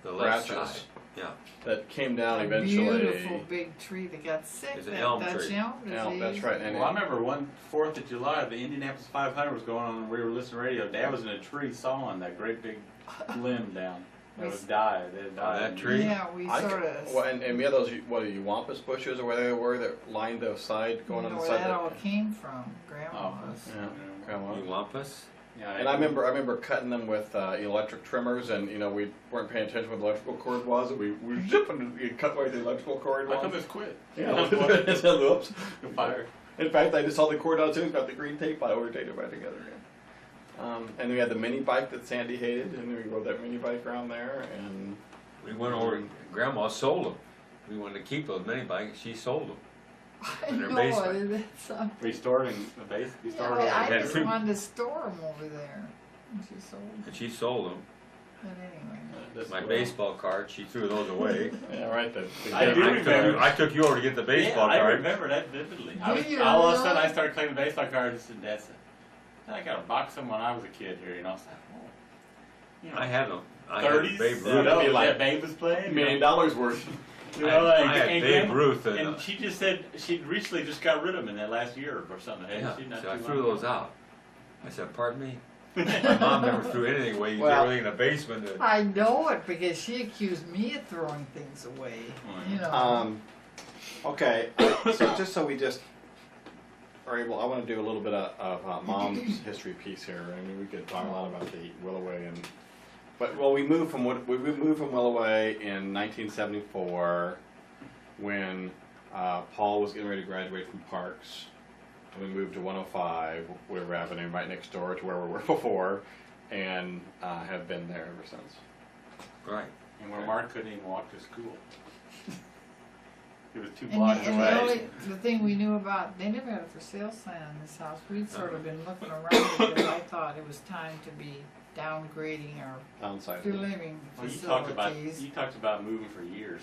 The left Bratches side. Yeah. that came down a eventually. beautiful big tree that got sick. It's an that elm Dutch tree. elm Yeah, that's disease. right. And Well, I remember one 4th of July, the Indianapolis 500 was going on, and we were listening to radio. Dad was in a tree sawing that great big limb down. It was died. It had died. that tree? Yeah, we sort of. Well, and we had those what are you wampus bushes or whatever they were that lined the side going on the where side. that all came from, Oh, Grandma's. Yeah, come on. You wampus? Yeah, And I remember cutting them with electric trimmers, and we weren't paying attention what the electrical cord was, and we were zipping and cut away the electrical cord. I could just quit. Yeah, oops. The fire. In fact, I just saw the cord downstairs, got the green tape, I ordered it back together again. And we had the mini bike that Sandy hated, and we rode that mini bike around there, and We went over, Grandma sold them. We wanted to keep those mini bikes, she sold them. I In their know basement. it's something. Restoring the base. Yeah, Restoring I had just two- wanted to store them over there. And she sold them. And she sold them. But anyway. My baseball cards, she threw those away. yeah, right. The I do remember. I took you over to get the baseball I card. remember that vividly. Do you All of a sudden, really? I started collecting baseball cards, and Dad said, I got a box of them when I was a kid here, I was like, oh. You know, I had them. I had 30s? Babe Yeah, Ruth. that'd be like that Babe was playing? $1 million worth. You know, I had and Babe Grandma- Ruth And she just said she'd recently just got rid of them in that last year or something. hadn't Yeah, she? Not so I too threw long those ago. out. I said, pardon me? My mom never threw anything away. You Well- threw everything in the basement. I know it because she accused me of throwing things away. Oh, You know. Okay, so we just are able, I want to do a little bit of Mom's history piece here. I mean, we could talk a lot about the Willoway we moved from Willoway in 1974 when Paul was getting ready to graduate from Parks. And we moved to 105 Weaver Avenue, right next door to where we were before, and have been there ever since. Right. And where Mark couldn't even walk to school. He was 2 And, blocks and away. the thing we knew about, they never had a for sale sign on this house. We'd sort of been looking around because I thought it was time to be downgrading our Downside. living Well, facilities. you talked about moving for years.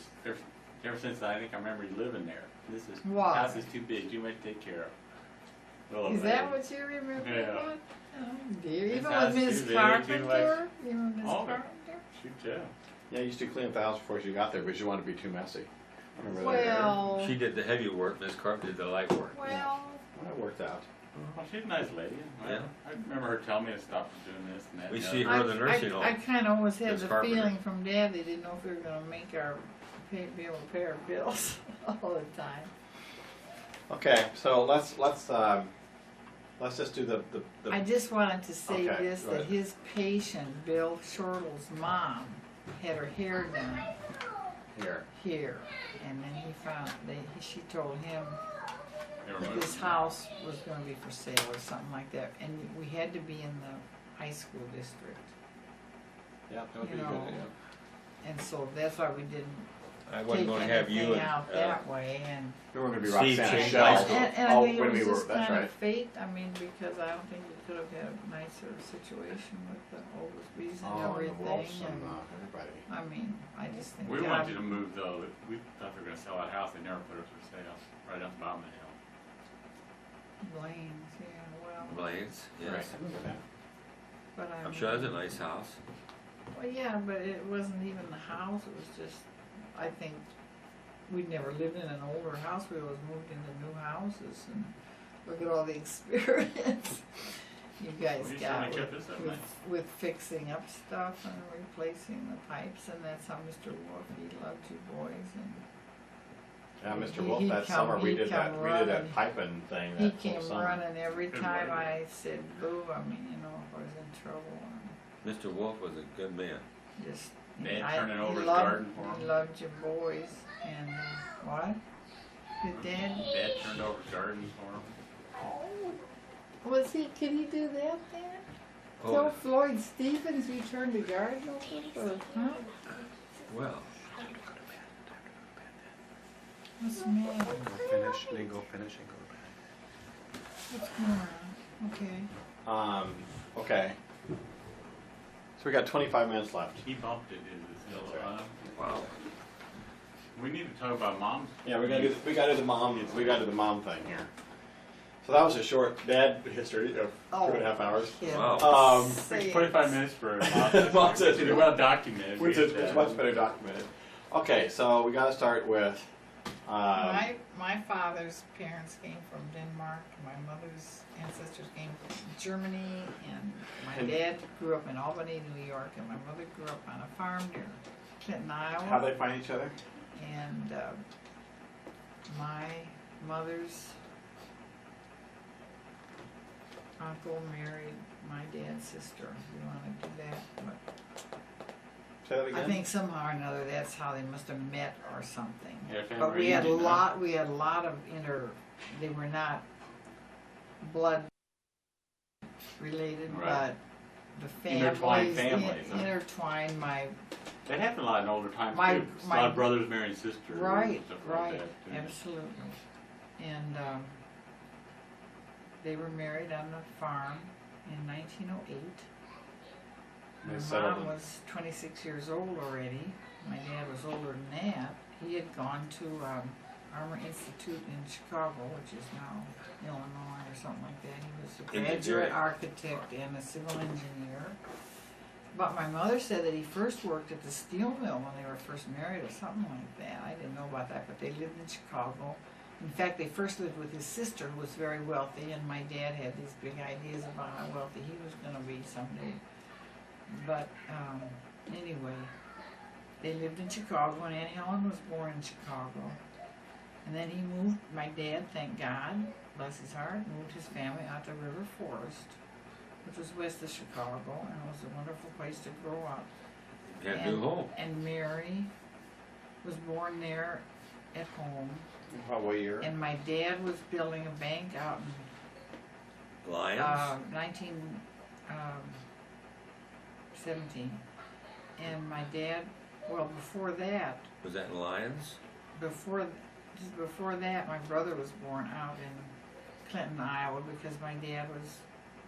Ever since I think I remember you living there. This is Why? house is too big. You might take care of. Well, Is that what you remember? Yeah. About? Oh dear. This Even house with too Miss big, too Carpenter? Even with Miss Oh, Carpenter? Shoot, yeah. Yeah, you used to clean up the house before she got there, but you wanted to be too messy. I remember that. Well, She did the heavy work, Miss Carp did the light work. well, That worked out. Well, she's a nice lady. Yeah. I remember her telling me to stop doing this and that. We and the see other. her in the nursing home. I kind of always had Miss the Carpenter. feeling from Dad they didn't know if we were going to make our be able to pay our bills all the time. Okay, so let's just do the I just wanted to say Okay, this, go that ahead. his patient, Bill Shortle's mom, had her hair done. here, and then he found, she told him They were that moving. this house was gonna be for sale or something like that, and we had to be in the high school district. Yeah, that would be You a good know, idea. And so that's why we didn't I take wasn't gonna have you anything and, out that way, and We were gonna be Steve Roxanne changed Shell. high school. And I Oh, think it when was we were, just that's kind right. of fate, I mean, because I don't think we could have had a nicer situation with the Oglesby's and Oh, and the everything, Wolves and, and everybody. I mean, I just think We God, wanted you to move though. We thought they were gonna sell that house. They never put it for sale. Right up the bottom of the hill. Blaine's, yeah, well, Blaine's, yes. Right, I remember that. but I I'm sure that's a mean, nice house. well, yeah, but it wasn't even the house, it was just, I think, we'd never lived in an older house, we always moved into new houses, and look at all the experience you guys We got certainly kept this up nice. with fixing up stuff and replacing the pipes, and that's how Mr. Wolf, he loved you boys, and Yeah, Mr. He- Wolf, he'd that come- summer we he'd did that, come we did that running. piping thing he that whole came summer. running every Good time boy. I said boo, I mean, you know, if I was in trouble, and Mr. Wolf was a good man. just. Dad turning over his loved- garden for He him. loved you boys, and, what? Did Dad? Dad turned over his garden for him. Was he, can he do that then? Tell Oh, Floyd Stevens you turned the garden over, or, huh? well, What's the matter? Go finish, then go finish and go back. What's going on? Okay. Okay. So we got 25 minutes left. He bumped it into the hill. wow. We need to talk about mom's. Yeah, we gotta do the mom thing here. So that was a short dad history of 2.5 hours. Yeah. Wow. Say it. 45 minutes for Mom's it's history. well documented. Which is much better documented. Okay, so we gotta start with, My father's parents came from Denmark, my mother's ancestors came from Germany, and my And- dad grew up in Albany, New York, and my mother grew up on a farm near Clinton, Iowa. how they find each other? And my mother's uncle married my dad's sister. You want to do that? But Say that again? I think somehow or another that's how they must have met or something. Yeah, family But we had a reunion, huh? lot. We had a lot of They were not blood related, Right. but the Intertwined families families, huh? intertwined. My That happened a lot in older times My- too. A my- lot of brothers marrying sisters. right, and stuff like right, that, too. absolutely, and they were married on the farm in 1908. They My settled mom in- was 26 years old already. My dad was older than that. He had gone to Armor Institute in Chicago, which is now Illinois or something like that. He was a graduate Engineering. architect and a civil engineer. But my mother said that he first worked at the steel mill when they were first married or something like that. I didn't know about that, but they lived in Chicago. In fact, they first lived with his sister, who was very wealthy, and my dad had these big ideas about how wealthy he was going to be someday. But anyway, they lived in Chicago, and Aunt Helen was born in Chicago. And then he moved, my dad, thank God, bless his heart, moved his family out to River Forest, which was west of Chicago, and it was a wonderful place to grow up. You had a new home. And Mary was born there at home. What year? And my dad was building a bank out in Lions. 1917. And my dad, well, before that, Was that in Lions? just before that, my brother was born out in Clinton, Iowa, because my dad was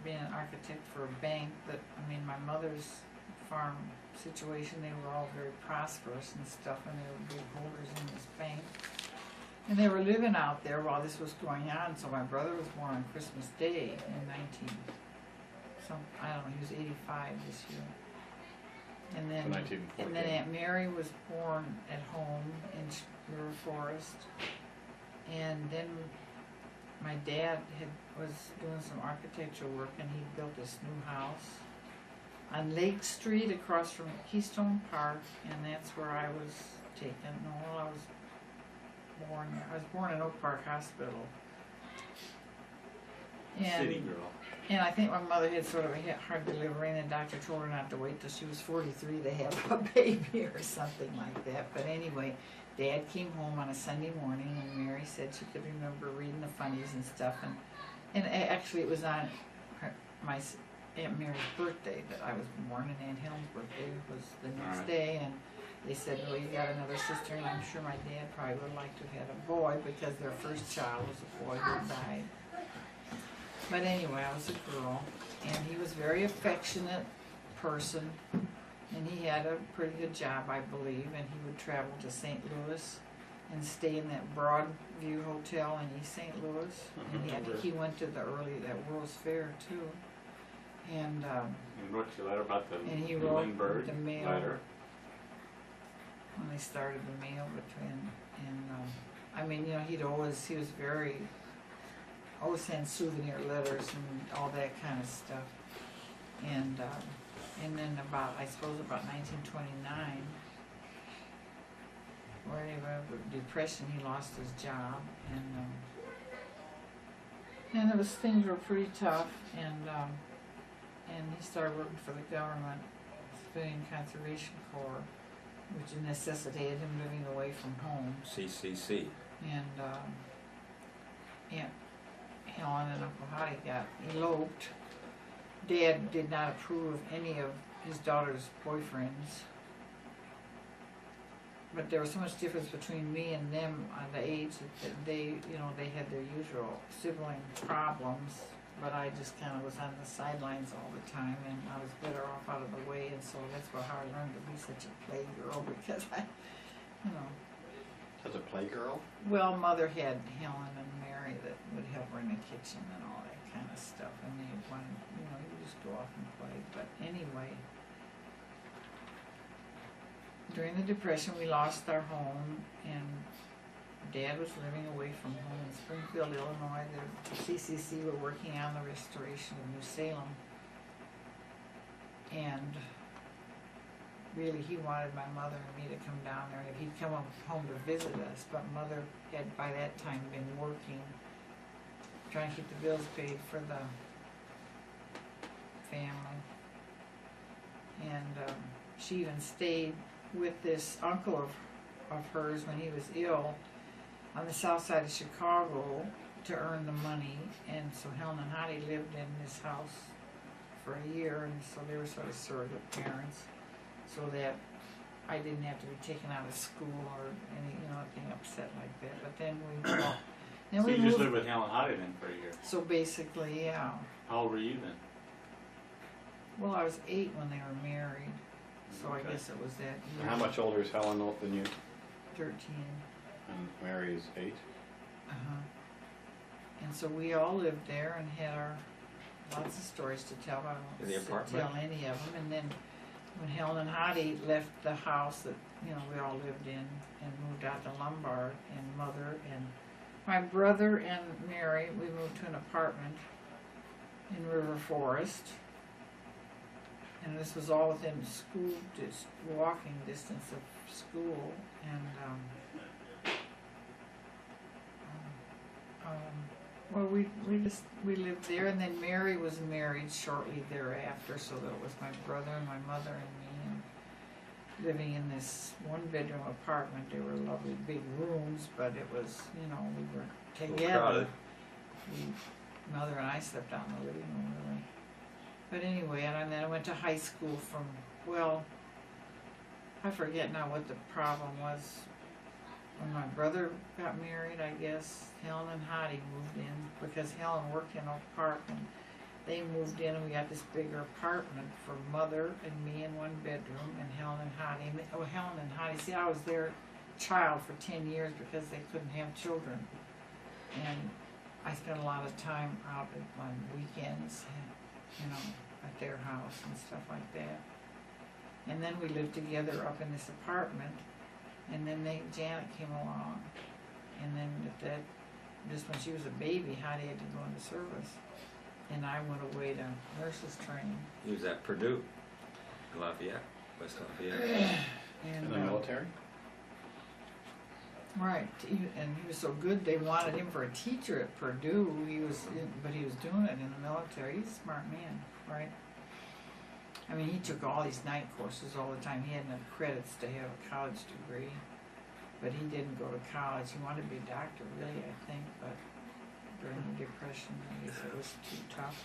being an architect for a bank that, I mean, my mother's farm situation, they were all very prosperous and stuff, and they were big holders in this bank. And they were living out there while this was going on, so my brother was born on Christmas Day in I don't know, he was 85 this year. And then, So 1914. and then Aunt Mary was born at home in River Forest. And then my dad was doing some architectural work, and he built this new house on Lake Street across from Keystone Park, and that's where I was taken. No, I was born in Oak Park Hospital. And City girl. And I think my mother had sort of a hard delivery, and the doctor told her not to wait till she was 43 to have a baby or something like that. But anyway, Dad came home on a Sunday morning, and Mary said she could remember reading the funnies and stuff. And actually, it was on my Aunt Mary's birthday that I was born, and Aunt Helen's birthday was the next Alright. day. And they said, well, you got another sister, and I'm sure my dad probably would like to have had a boy because their first child was a boy who died. But anyway, I was a girl, and he was a very affectionate person, and he had a pretty good job, I believe, and he would travel to St. Louis and stay in that Broadview Hotel in East St. Louis. And I think he went to that World's Fair too. And And wrote your letter about the and he wrote Lindbergh the mail letter. when they started the mail between, and I mean, you know, he was very, always send souvenir letters and all that kind of stuff. And then I suppose about 1929, or anyway, with depression, he lost his job, and things were pretty tough, and he started working for the government, Civilian Conservation Corps, which necessitated him living away from home. CCC. And Aunt Helen and Uncle Hottie got eloped. Dad did not approve of any of his daughter's boyfriends. But there was so much difference between me and them on the age that they had their usual sibling problems. But I just kind of was on the sidelines all the time, and I was better off out of the way, and so that's how I learned to be such a playgirl, because As a playgirl? well, Mother had Helen and Mary that would help her in the kitchen and all that kind of stuff, and they wanted, you just go off and play. But anyway, during the Depression, we lost our home, and Dad was living away from home in Springfield, Illinois. The CCC were working on the restoration of New Salem, and really he wanted my mother and me to come down there, and if he'd come home to visit us. But Mother had by that time been working, trying to keep the bills paid for the family, and she even stayed with this uncle of hers when he was ill on the south side of Chicago to earn the money. And so Helen and Hottie lived in this house for a year, and so they were sort of surrogate parents, so that I didn't have to be taken out of school or anything upset like that. But then So you just lived with Helen Hottie then for a year. So basically, yeah. How old were you then? Well, I was 8 when they were married, so Okay. I guess it was that year. And how much older is Helen than you? 13. And Mary is 8. Uh-huh. And so we all lived there and had our lots of stories to tell. I In the won't apartment? tell any of them. And then when Helen and Hottie left the house that we all lived in and moved out to Lombard, and Mother and my brother and Mary, we moved to an apartment in River Forest. And this was all within walking distance of school. And well, we lived there, and then Mary was married shortly thereafter, so that it was my brother and my mother and me, and living in this 1-bedroom apartment. They were lovely big rooms, but it was, we were together. crowded. Mother and I slept out in the living room, really. But anyway, and then I went to high school I forget now what the problem was. When my brother got married, I guess, Helen and Hottie moved in, because Helen worked in an apartment. They moved in, and we got this bigger apartment for Mother and me in 1 bedroom, and Helen and Hottie. Helen and Hottie, see, I was their child for 10 years because they couldn't have children. And I spent a lot of time out on weekends, at their house and stuff like that. And then we lived together up in this apartment. And then Janet came along, and then just when she was a baby, Hottie had to go into service, and I went away to nurses training. He was at Purdue, Lafayette, West Lafayette. And In the military? Right, and he was so good, they wanted him for a teacher at Purdue, but he was doing it in the military, he's a smart man, right? I mean, he took all these night courses all the time, he had enough credits to have a college degree, but he didn't go to college, he wanted to be a doctor really, I think, but during the Depression, I guess it was too tough.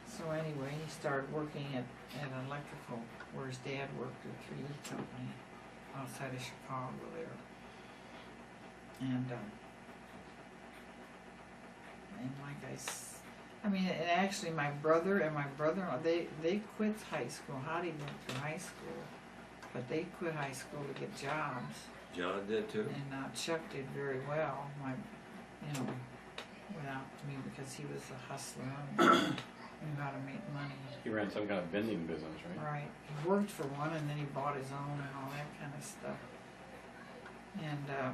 So anyway, he started working at an electrical, where his dad worked at a 3E company outside of Chicago there. And like I mean, and actually my brother and my brother-in-law, they quit high school. Hottie went through high school, but they quit high school to get jobs. John did too. And Chuck did very well. Without me because he was a hustler and knew how to make money. He ran some kind of vending business, right? Right. He worked for one and then he bought his own and all that kind of stuff. And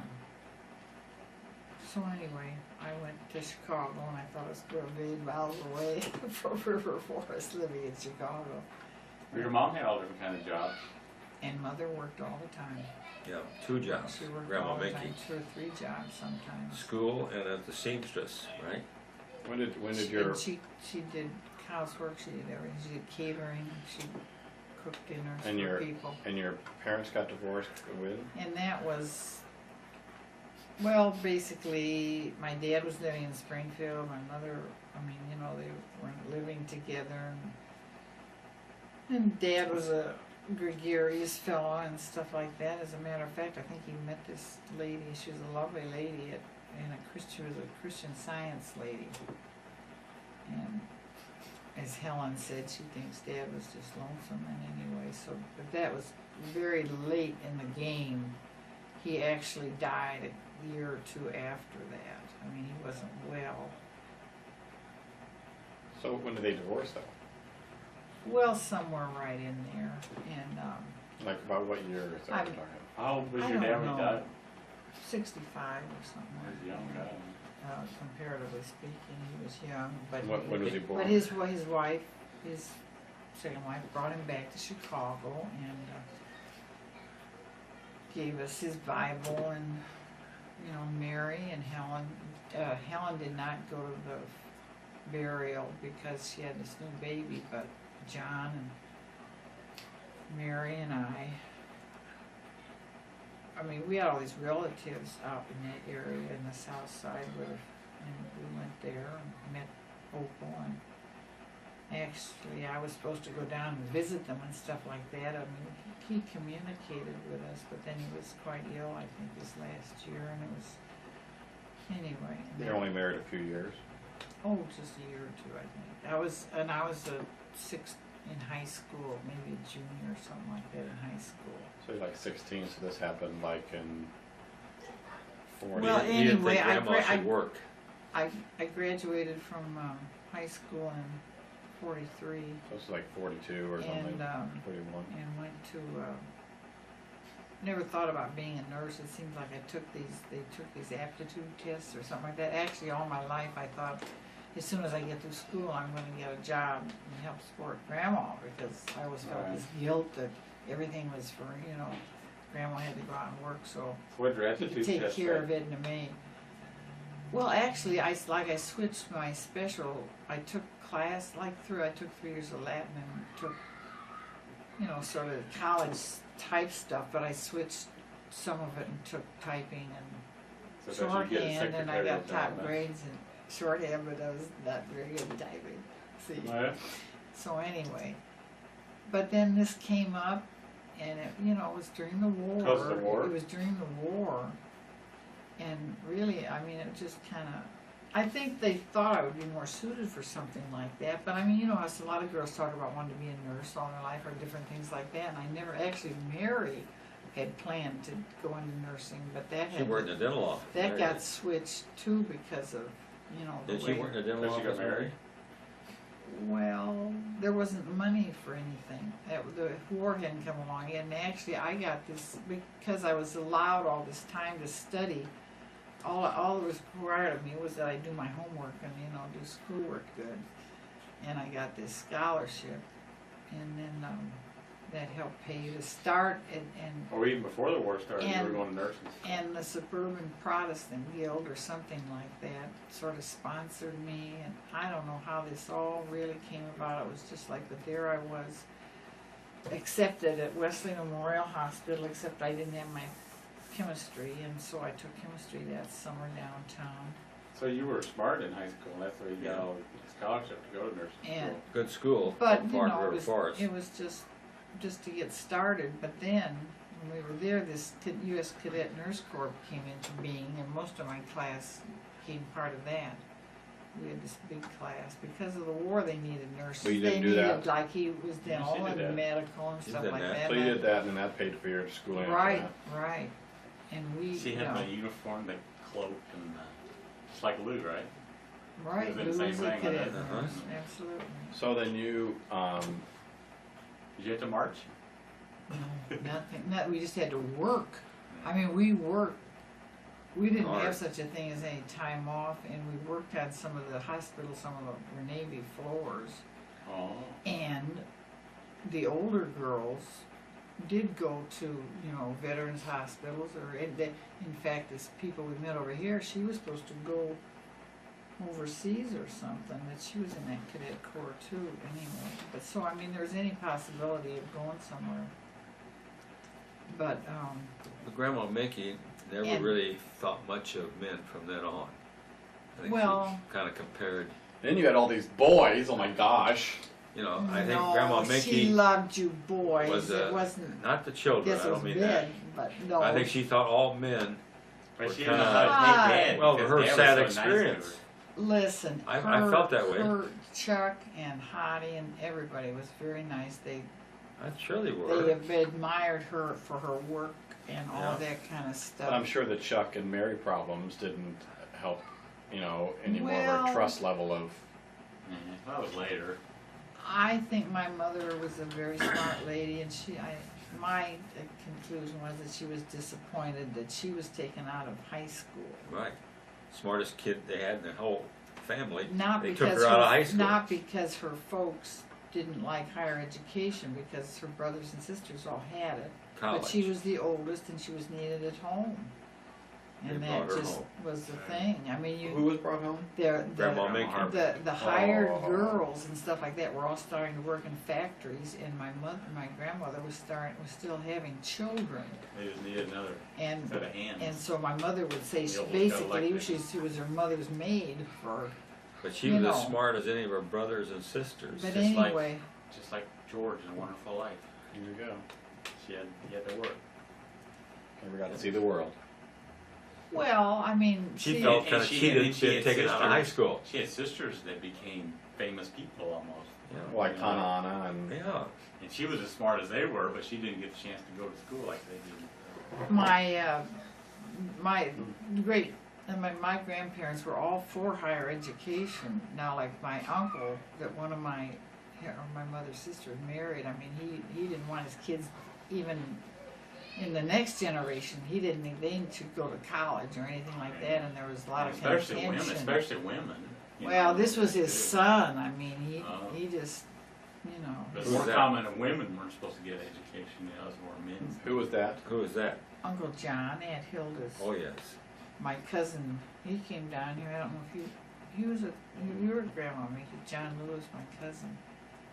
so anyway, I went to Chicago and I thought it was 1 million miles away from River Forest, living in Chicago. Your mom had all different kind of jobs. And mother worked all the time. Yeah, 2 jobs. She worked Grandma all the Mickey. time, 2 or 3 jobs sometimes. School and at the seamstress, right? When did She- your and she did housework, she did everything, she did catering, she cooked dinners And for your- people. and your parents got divorced with? And that was, well, basically, my dad was living in Springfield, my mother, they weren't living together. And Dad was a gregarious fellow and stuff like that. As a matter of fact, I think he met this lady, she was a lovely lady, she was a Christian Science lady. And as Helen said, she thinks Dad was just lonesome, and anyway, but that was very late in the game. He actually died a year or 2 after that. I mean, he wasn't well. So when did they divorce though? Well, somewhere right in there, and Like about what year is that we're I'm- talking? How old was I your dad don't when he know. died? 65 or something He was like young that. guy. Comparatively speaking, he was young, but When was he born? But his wife, his second wife, brought him back to Chicago and gave us his Bible, and Mary and Helen. Helen did not go to the burial because she had this new baby, but John and Mary and I mean, we had all these relatives out in that area in the south side and we went there and met Opal, and actually I was supposed to go down and visit them and stuff like that. I mean, he communicated with us, but then he was quite ill, I think, this last year, and it was, anyway. They were only married a few years. Oh, just a year or 2, I think. I was a 6th in high school, maybe a junior or something like that in high school. So you're like 16, so this happened like in 40. Well, He didn't anyway, think Grandma should I work. graduated from high school in 43 So it's like 42 or something, and 41. went to never thought about being a nurse. It seems like they took these aptitude tests or something like that. Actually, all my life I thought as soon as I get through school I'm going to get a job and help support Grandma, because I always felt this guilt that everything was for, Grandma had to go out and work, so What did your you could aptitude take test care say? of Edna Mae. Well, actually, I switched my special. I took I took 3 years of Latin and took, sort of college type stuff, but I switched some of it and took typing and So that you get a shorthand, and I got secretarial top job, grades in shorthand, but I was not very good at typing. See? huh? Yeah. So anyway, but then this came up, and it was during the war. Because of the war? It was during the war, and really, I mean, it just kind of. I think they thought I would be more suited for something like that, but I mean, as a lot of girls talk about wanting to be a nurse all their life or different things like that, and I never actually, Mary had planned to go into nursing, but that She had worked in the dental office. that Mary got did. switched too because of the Did she way. work in the dental But she got office? married? Well, there wasn't money for anything. The war hadn't come along yet, and actually I got this because I was allowed all this time to study. All that was required of me was that I do my homework and do schoolwork good, and I got this scholarship, and then that had helped pay to start, and Or even before the war started, you And- were going to nursing school. and the Suburban Protestant Guild or something like that sort of sponsored me, and I don't know how this all really came about. It was just like, but there I was, accepted at Wesley Memorial Hospital, except I didn't have my chemistry, and so I took chemistry that summer downtown. So you were smart in high school, and that's why you got a scholarship to go to nursing And- school. Good school, But, up you Park know, River Forest. it was just to get started, but then, when we were there, this U.S. Cadet Nurse Corps came into being, and most of my class became part of that. We had this big class. Because of the war, they needed nurses. So you They didn't do needed, that? like, he was then Yes, you all did in that. medical and You stuff did like that. that. So you did that, and then that paid for your schooling after Right, that. right. And we, She you had know, the uniform, the cloak, and just like Lou, right? right, it was Lou the same was a thing, cadet wasn't it? nurse, absolutely. So then you, Did you have to march? No, nothing, we just had to work. I mean, we worked, we didn't Hard. have such a thing as any time off, and we worked on some of the hospitals, some of the Navy floors. Oh. And the older girls did go to, you know, veterans hospitals, or in fact, this people we met over here, she was supposed to go overseas or something, that she was in that cadet corps too, anyway. But so, I mean, there's any possibility of going somewhere. But, Grandma Mickey never And- really thought much of men from then on. I think Well- she kind of compared, then you had all these boys, oh my gosh. you know, I think no, Grandma she Mickey loved you boys, was, it wasn't, not the children, yes, I it was don't mean bad, that. but no. I think she thought all men, But Were she didn't know kinda- how to take Dad. well, because her Dad was sad so nice to experience. her. Listen, I felt that way. Her, Chuck and Hottie and everybody was very nice. They surely they were. have admired her for her work and all Yeah. that kind of stuff. But I'm sure the Chuck and Mary problems didn't help, you know, any more of Well- a trust level of, Mhm. That was later. I think my mother was a very smart lady, and my conclusion was that she was disappointed that she was taken out of high school. Right. Smartest kid they had in the whole family. Not They because took her out of high school. not because her folks didn't like higher education, because her brothers and sisters all had it. College. But she was the oldest, and she was needed at home, and They that brought her just home. was the thing. I mean, who was brought home? Grandma Mickey. the hired Oh. girls and stuff like that were all starting to work in factories, and my grandmother was still having children, They just needed another and set of hands. and so my mother would say They almost got basically elected. she was her mother's maid for. But she you was as know. smart as any of her brothers and sisters. But just like anyway, Just like George in A Wonderful Life. Here you go. He had to work. Never got to see the world. well, I mean, she see, felt And kind of she- cheated and she being had taken out of high sisters. school. She had sisters that became famous people almost. Yeah. Like Tanana and, Yeah. And she was as smart as they were, but she didn't get the chance to go to school like they did. my great my grandparents were all for higher education. Now, like my uncle, that one of my mother's sisters married. I mean, he didn't want his kids even in the next generation. He didn't think they should go to college or anything like that. And there was a lot of Especially contention. women. Especially women. you Well, know, this was his too. son. I mean, Oh. he just, you know. But it's Who's more that? common that women weren't supposed to get education. You know, it was more men. who was that? Who was that? Uncle John, Aunt Hilda's. Oh yes. My cousin, he came down here. I don't know if you were at Grandma Mickey. John Lewis, my cousin.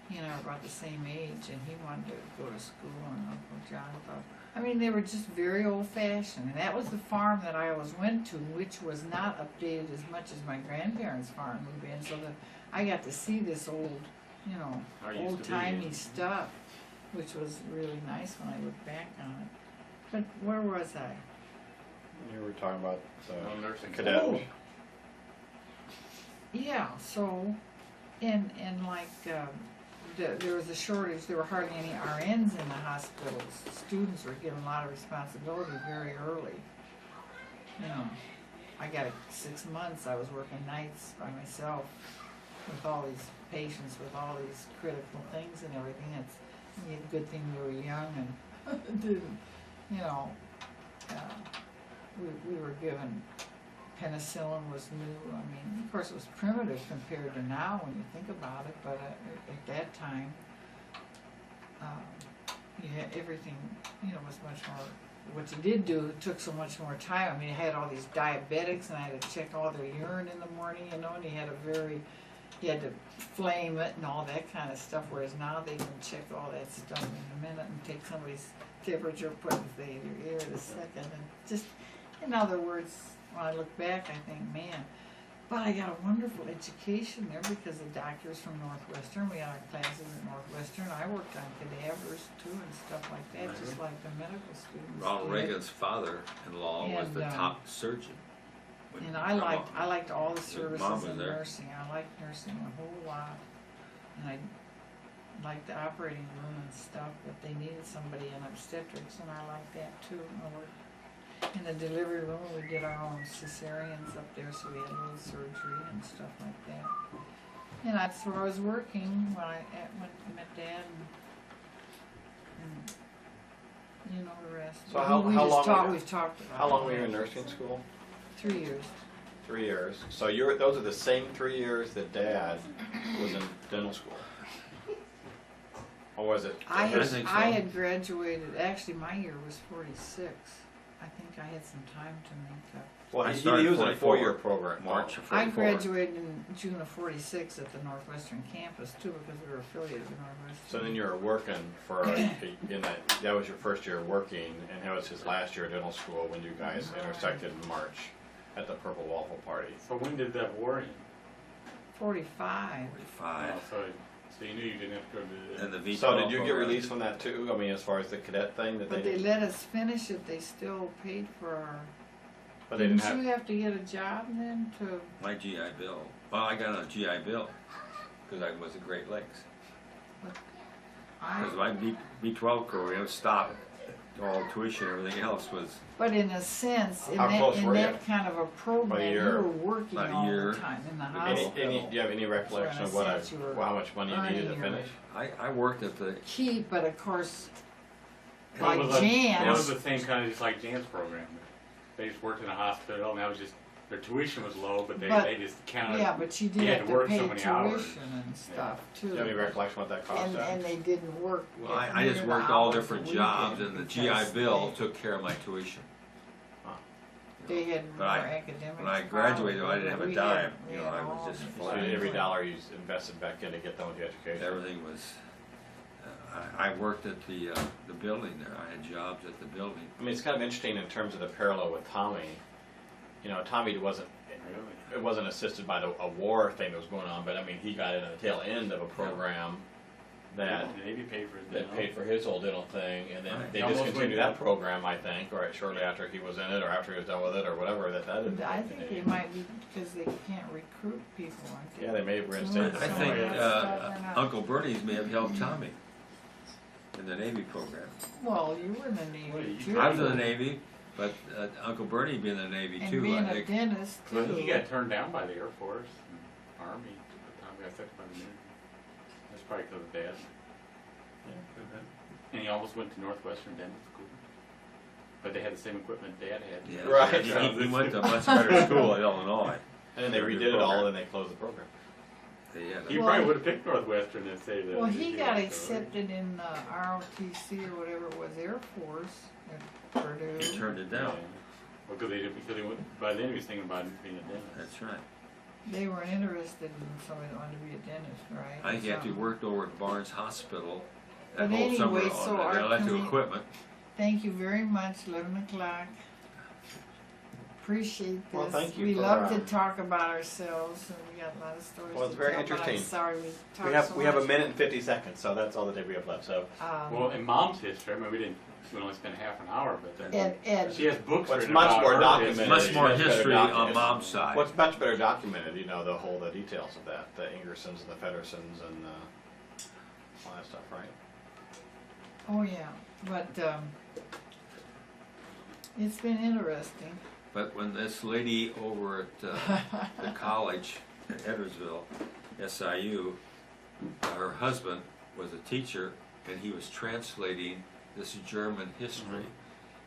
He and I were about the same age, and he wanted to go to school, and Uncle John thought. I mean, they were just very old-fashioned, and that was the farm that I always went to, which was not updated as much as my grandparents' farm had been. So that I got to see this old, you know, How it used to be. old-timey stuff, which was really nice when I look back on it. But where was I? You were talking about No nursing cadet. Oh. Yeah, so, and like, there was a shortage, there were hardly any RNs in the hospitals. Students were given a lot of responsibility very early. You know, I got 6 months, I was working nights by myself with all these patients, with all these critical things and everything. It's a good thing we were young and didn't, you know, we were given penicillin was new. I mean, of course, it was primitive compared to now when you think about it. But at that time, you everything, was much more, what you did do took so much more time. I mean, I had all these diabetics and I had to check all their urine in the morning, and you had to flame it and all that kind of stuff, whereas now they can check all that stuff in a minute and take somebody's temperature, put it in your ear in a second, and just, in other words, when I look back, I think, man, but I got a wonderful education there because the doctors from Northwestern, we had our classes at Northwestern. I worked on cadavers too and stuff like that, just like the medical students. Ronald did. Reagan's father-in-law was And, the top surgeon. when And you I come liked up. all the Your mom services was in there. nursing. I liked nursing a whole lot. And I liked the operating room and stuff, but they needed somebody in obstetrics, and I liked that too. I worked in the delivery room. We did our own cesareans up there, so we had a little surgery and stuff like that. And that's where I was working when I met Dad, and you know the rest. So how long We've talked about How long it. were you in nursing school? 3 years. 3 years. So those are the same 3 years that Dad was in dental school. Or was it? I think so. had graduated, actually my year was 46. I think I had some time to make up. Well, I he started was in a 44, 4-year program. March of I 44. graduated in June of 46 at the Northwestern campus too, because we were affiliated with Northwestern. So then you were working for, that was your first year working, and that was his last year at dental school when you guys intersected in March at the Purple Waffle Party. So when did that war end? 45. 45. So you knew you didn't have to go to the... And the V12 So did you get program. released from that too? I mean, as far as the cadet thing that But they they let us finish it, they still paid for our... but they didn't Didn't have. you have to get a job then to... My GI Bill. Well, I got a GI Bill because I was at Great Lakes. Because my B12 program stopped. All tuition, everything else was But in a sense, in How close were you? that kind of a program, you year. were working About a all year. the time in the Do hospital. you have any recollection of So in a sense you were how much money you needed to earning your- finish? I worked at the Keep, but of course, It like was Jan's. It was the same kind of just like Jan's program. They just worked in a hospital, and that was just, their tuition was low, but they just counted. Yeah, but you did you had have to to work pay so many hours. tuition and stuff Do you have any too. recollection what that cost? And they didn't work. well, at I just near worked the all hours different a jobs, weekend and the because GI Bill took care of my tuition. They had But more I- academics. when I graduated, I didn't have a We dime. had- You we know, had I was all just these So flat. every dollar you invested back in to get done with your education. Everything was. I worked at the building there. I had jobs at the building. I mean, it's kind of interesting in terms of the parallel with Tommy. You know, Tommy wasn't. Really? It wasn't assisted by a war thing that was going on, but I mean, he got in at the tail end of a program that The Navy paid for it. that paid for his whole dental thing, and then Right. they He almost discontinued went- that program, I think, or shortly after he was in it, or after he was done with it, or whatever. That I think it might be because they can't recruit people, aren't they? Yeah, they may have reinstated. I it. think They're not. Uncle Bernie's may have helped Tommy in the Navy program. Well, you were in the Well, Navy you- too. I was in the Navy, but Uncle Bernie being in the Navy And too. being I a think. dentist Well, too. he got turned down by the Air Force and Army at the time. He got accepted by the Navy. That's probably because of Dad. And he almost went to Northwestern Dental School. But they had the same equipment Dad had. Yeah, Right. He went to a much better school at Illinois. And then they redid it all, and they closed the program. Yeah, He Well, probably would have picked Northwestern and say that. Well, he got accepted in ROTC or whatever it was, Air Force at Purdue. he turned it Yeah. down. Well, because he went, by then he was thinking about being a dentist. That's right. They weren't interested in somebody that wanted to be a dentist, right? I think after he So- worked over at Barnes Hospital, But that whole summer anyway, so on our the electric commu- equipment. Thank you very much, 11 o'clock. Appreciate this. Well, thank you We for, love to talk about ourselves, and we got a lot of stories Well, it's to very tell, but interesting. I'm sorry we talked We have so we have a much. minute and 50 seconds, so that's all the day we have left. So Well, in Mom's history, I mean, we only spent half an hour, but then Ed, she has books What's written much about more her documented history. Much more Much better history on documented. Mom's side. what's much better documented, you know, the details of that, the Ingersons and the Feddersons and all that stuff, right? oh yeah, but it's been interesting. But when this lady over at the college in Edwardsville, SIU, her husband was a teacher and he was translating this German history.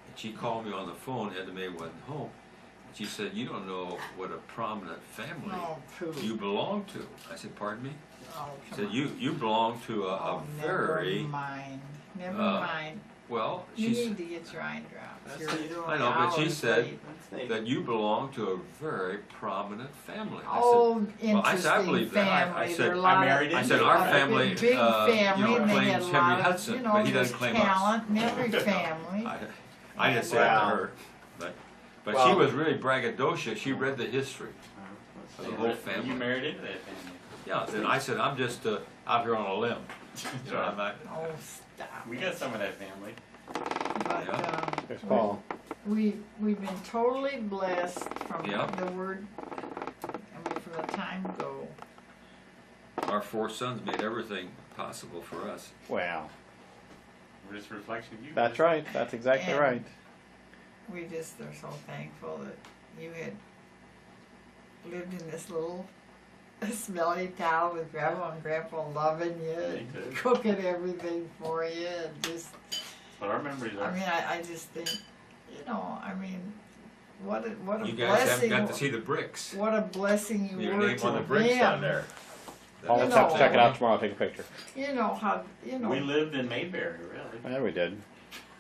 And she called me on the phone, Edna Mae wasn't home. And she said, "You don't know what a prominent family Oh, pooh. you belong to." I said, "Pardon me?" Oh, She come said, on. "You belong to a Oh, very never mind. Never mind. Well, You she's, need to get your eye drops. That's You're doing I know, but she hours said late. that you belong to a very prominent family. I said, Oh, well, I said, I interesting believe that. I family. said, There are a I lot of- married I into said, it. our Right? family, big family, you know, and they had claims a Henry lot of, Hudson, you know, but he there's doesn't claim us. talent in every family. I didn't say that to her, but she Well- was really braggadocious. She read the history of the whole family. You married into that family. Yeah, and I said, I'm just out here on a limb. You know, I'm not, Oh, stop. We got some of that family. But, Yeah. There's Paul. we've been totally blessed from Yeah. the word, I mean, from the time go. our 4 sons made everything possible for us. Wow. We're just a reflection of you. That's right. That's exactly And- right. We just are so thankful that you had lived in this little smelly town with Grandma and Grandpa loving you and They did. cooking everything for you and just, But our memories I are. mean, I just think, you know, I mean, what a You guys haven't blessing, got to see the bricks. what a blessing you Your were name to on the bricks down them. there. I'll You just have to know- check it out tomorrow. Take a picture. You know how, you know. We lived in Mayberry, really. Yeah, we did.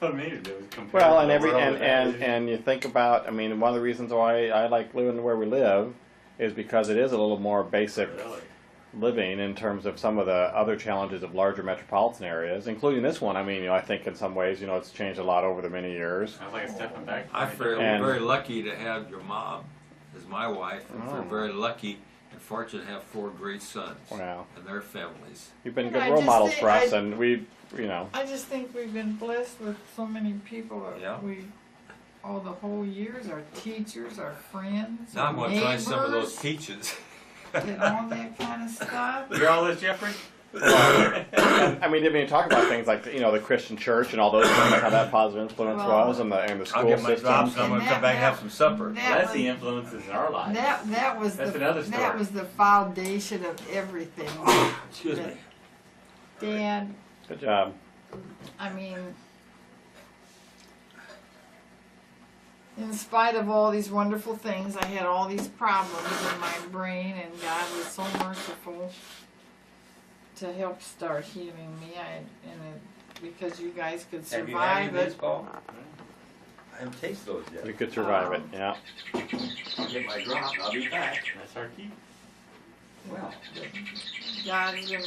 I mean, it was compared Well, to and the every world and, that and is. and you think about. I mean, one of the reasons why I like living where we live is because it is a little more basic Really. living in terms of some of the other challenges of larger metropolitan areas, including this one. I mean, you know, I think in some ways, you know, it's changed a lot over the many years. I was like a stepping back. I feel And- very lucky to have your mom as my wife, and Oh. feel very lucky and fortunate to have 4 great sons Wow, and their families. you've been And good I role just models think for us, I- and we, you know, I just think we've been blessed with so many people that Yeah. all the whole years, our teachers, our friends, Now our I'm going to try some of those neighbors, peaches. and all that kind of stuff. You hear all this, Jeffrey? I mean, didn't even talk about things like you know the Christian church and all those things, how that positive influence Well, was, and the I'll school get my system. drops and I'm And going to come back and have some supper. that That's was- the influences in our lives. That was That's the another that story. was the foundation of everything. Excuse me. Dad, Good job. I mean, in spite of all these wonderful things, I had all these problems in my brain, and God was so merciful to help start healing me. Because you guys could survive it. Paul? I haven't tasted those You could survive it. Yeah. I'll get my drop and I'll be back. That's our key. Well, God's been